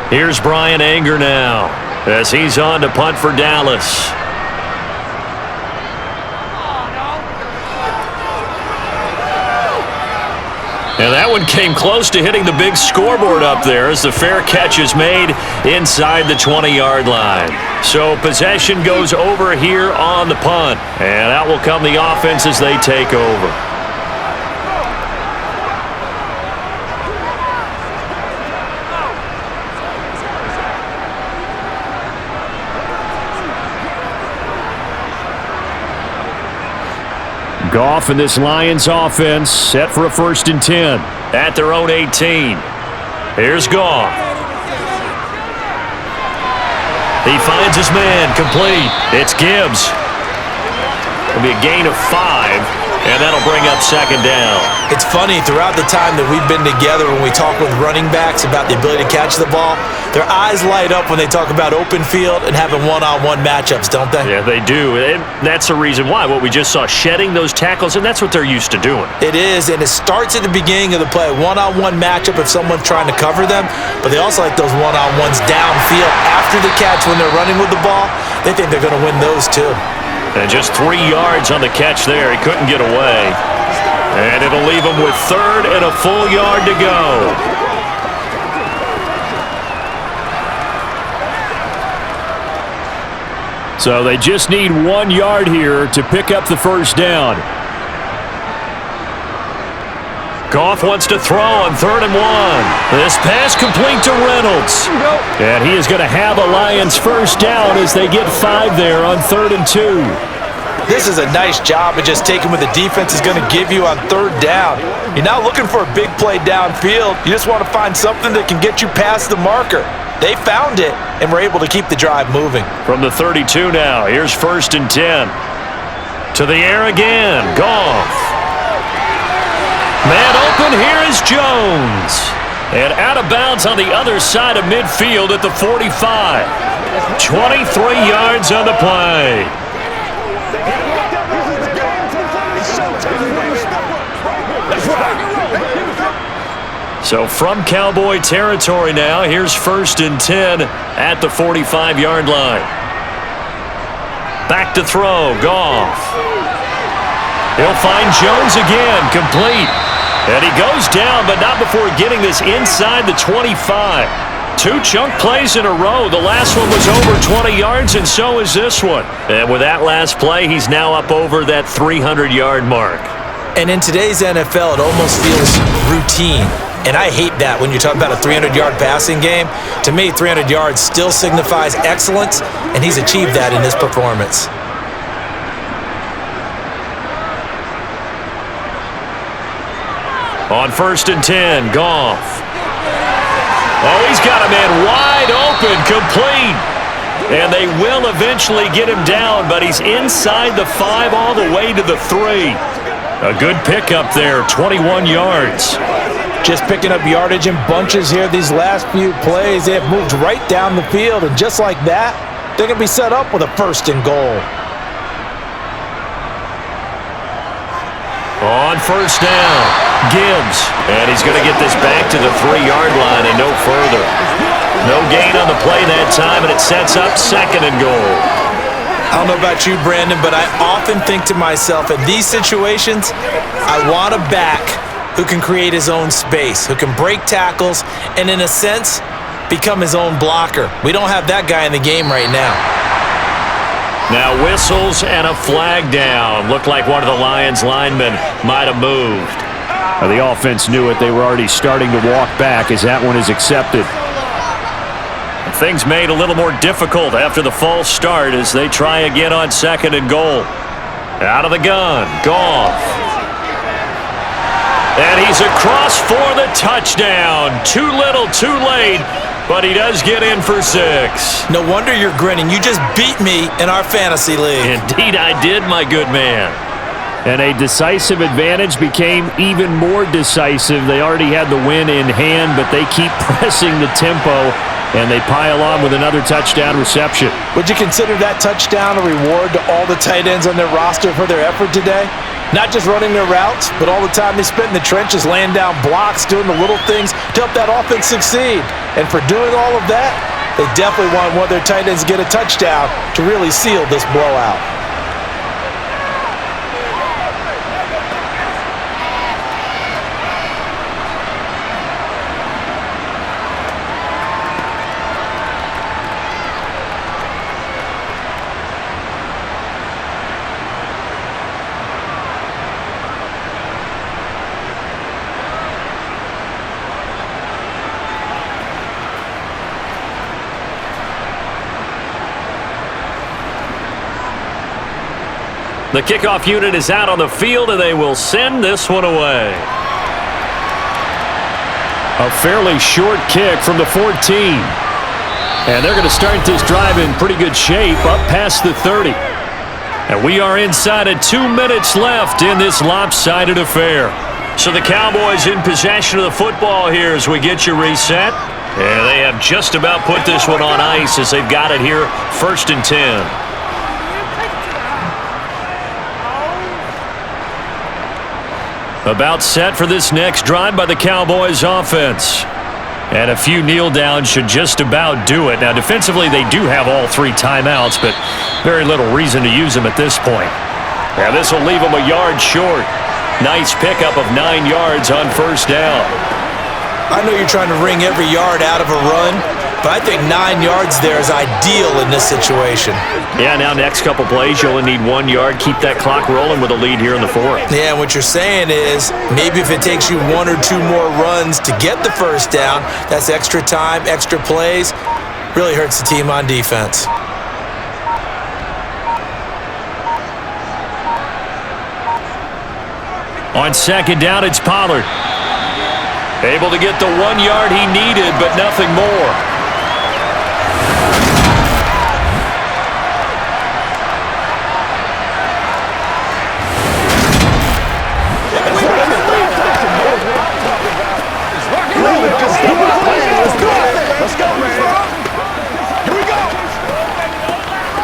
Here's Brian Anger now as he's on to punt for Dallas. And that one came close to hitting the big scoreboard up there as the fair catch is made inside the 20-yard line. So possession goes over here on the punt. And out will come the offense as they take over.
Goff and this Lions offense set for a 1st and 10.
At their own 18. Here's Goff. He finds his man, complete. It's Gibbs. It'll be a gain of 5. And that'll bring up 2nd down.
It's funny, throughout the time that we've been together, when we talk with running backs about the ability to catch the ball, their eyes light up when they talk about open field and having one-on-one matchups, don't they?
Yeah, they do. And that's the reason why. What we just saw, shedding those tackles, and that's what they're used to doing.
It is, and it starts at the beginning of the play. One-on-one matchup if someone's trying to cover them, but they also like those one-on-ones downfield after the catch when they're running with the ball. They think they're going to win those too.
And just 3 yards on the catch there. He couldn't get away. And it'll leave him with 3rd and a full yard to go.
So they just need 1 yard here to pick up the 1st down.
Goff wants to throw on 3rd and 1. This pass complete to Reynolds.
And he is going to have a Lions 1st down as they get 5 there on 3rd and 2.
This is a nice job of just taking what the defense is going to give you on 3rd down. You're not looking for a big play downfield. You just want to find something that can get you past the marker. They found it and were able to keep the drive moving.
From the 32 now, here's 1st and 10. To the air again, Goff. Man open, here is Jones. And out of bounds on the other side of midfield at the 45. 23 yards on the play. So from Cowboy territory now, here's 1st and 10 at the 45-yard line. Back to throw, Goff. He'll find Jones again, complete. And he goes down, but not before getting this inside the 25. 2 chunk plays in a row. The last one was over 20 yards, and so is this one. And with that last play, he's now up over that 300-yard mark.
And in today's NFL, it almost feels routine. And I hate that when you talk about a 300-yard passing game. To me, 300 yards still signifies excellence, and he's achieved that in this performance.
On 1st and 10, Goff. Oh, he's got a man wide open, complete. And they will eventually get him down, but he's inside the 5 all the way to the 3. A good pickup there, 21 yards.
Just picking up yardage in bunches here these last few plays. They have moved right down the field, and just like that, they're going to be set up with a 1st and goal.
On 1st down, Gibbs. And he's going to get this back to the 3-yard line and no further. No gain on the play that time, and it sets up 2nd and goal.
I don't know about you, Brandon, but I often think to myself, in these situations, I want a back who can create his own space, who can break tackles, and in a sense, become his own blocker. We don't have that guy in the game right now.
Now whistles and a flag down. Looked like one of the Lions linemen might have moved.
The offense knew it. They were already starting to walk back as that one is accepted.
things made a little more difficult after the false start as they try again on 2nd and goal. Out of the gun, Goff. And he's across for the touchdown. Too little, too late, but he does get in for 6.
No wonder you're grinning. You just beat me in our fantasy league.
Indeed I did, my good man.
And a decisive advantage became even more decisive. They already had the win in hand, but they keep pressing the tempo, and they pile on with another touchdown reception.
Would you consider that touchdown a reward to all the tight ends on their roster for their effort today? Not just running their routes, but all the time they spent in the trenches laying down blocks, doing the little things to help that offense succeed. And for doing all of that, they definitely want one of their tight ends to get a touchdown to really seal this blowout.
The kickoff unit is out on the field, and they will send this one away.
A fairly short kick from the 14. And they're going to start this drive in pretty good shape up past the 30.
And we are inside of 2 minutes left in this lopsided affair. So the Cowboys in possession of the football here as we get you reset. And they have just about put this one on ice as they've got it here 1st and 10. About set for this next drive by the Cowboys offense. And a few kneel downs should just about do it. Now defensively they do have all 3 timeouts, but very little reason to use them at this point. Now this will leave them a yard short. Nice pickup of 9 yards on 1st down.
I know you're trying to wring every yard out of a run, but I think 9 yards there is ideal in this situation.
Yeah, now next couple plays, you only need 1 yard. Keep that clock rolling with a lead here in the 4th.
Yeah, what you're saying is maybe if it takes you 1 or 2 more runs to get the 1st down, that's extra time, extra plays. Really hurts the team on defense.
On 2nd down, it's Pollard. Able to get the 1 yard he needed, but nothing more.
Let's go, man. Here we go.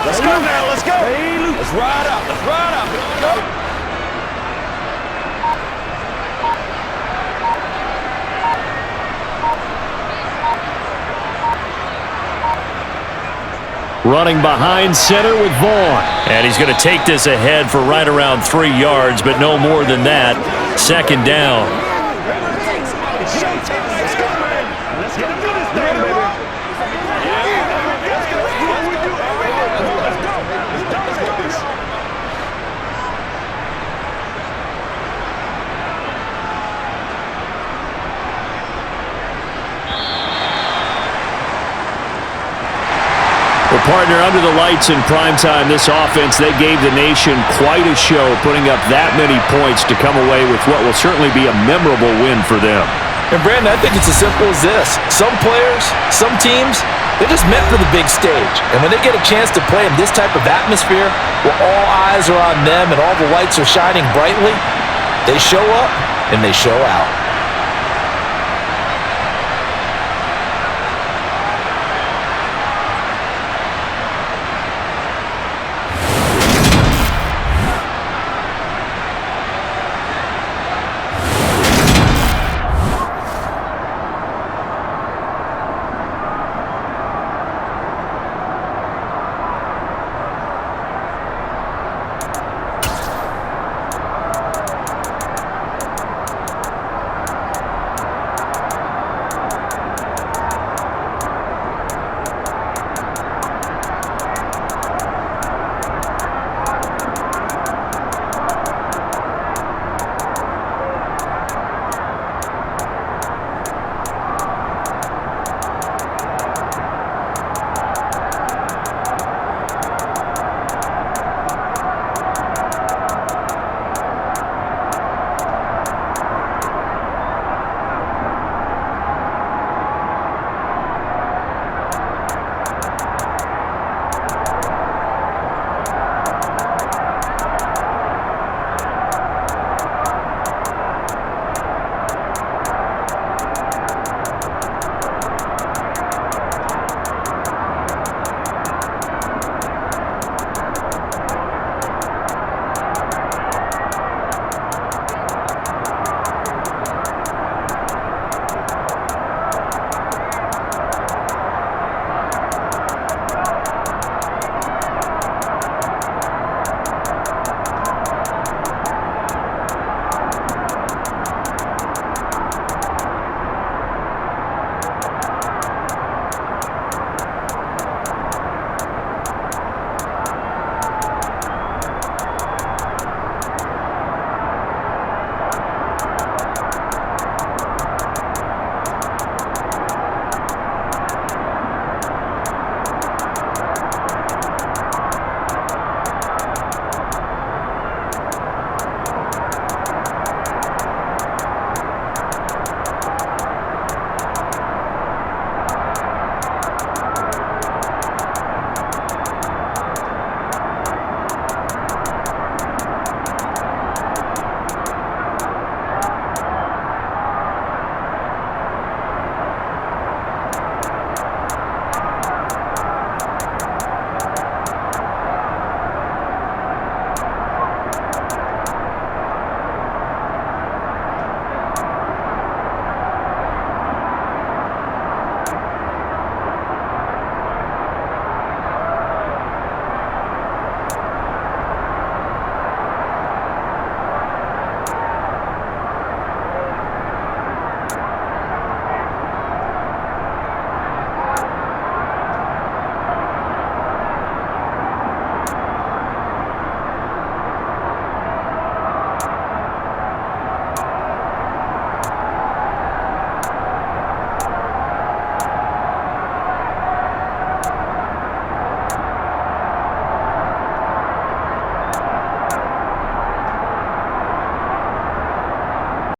Let's go now. Let's go. Let's ride out. Let's ride out. Let's go.
Running behind center with Vaughn.
And he's going to take this ahead for right around 3 yards, but no more than that. 2nd down.
Well, partner, under the lights in primetime, this offense, they gave the nation quite a show, putting up that many points to come away with what will certainly be a memorable win for them.
And, Brandon, I think it's as simple as this. Some players, some teams, they're just meant for the big stage. And when they get a chance to play in this type of atmosphere where all eyes are on them and all the lights are shining brightly, they show up and they show out.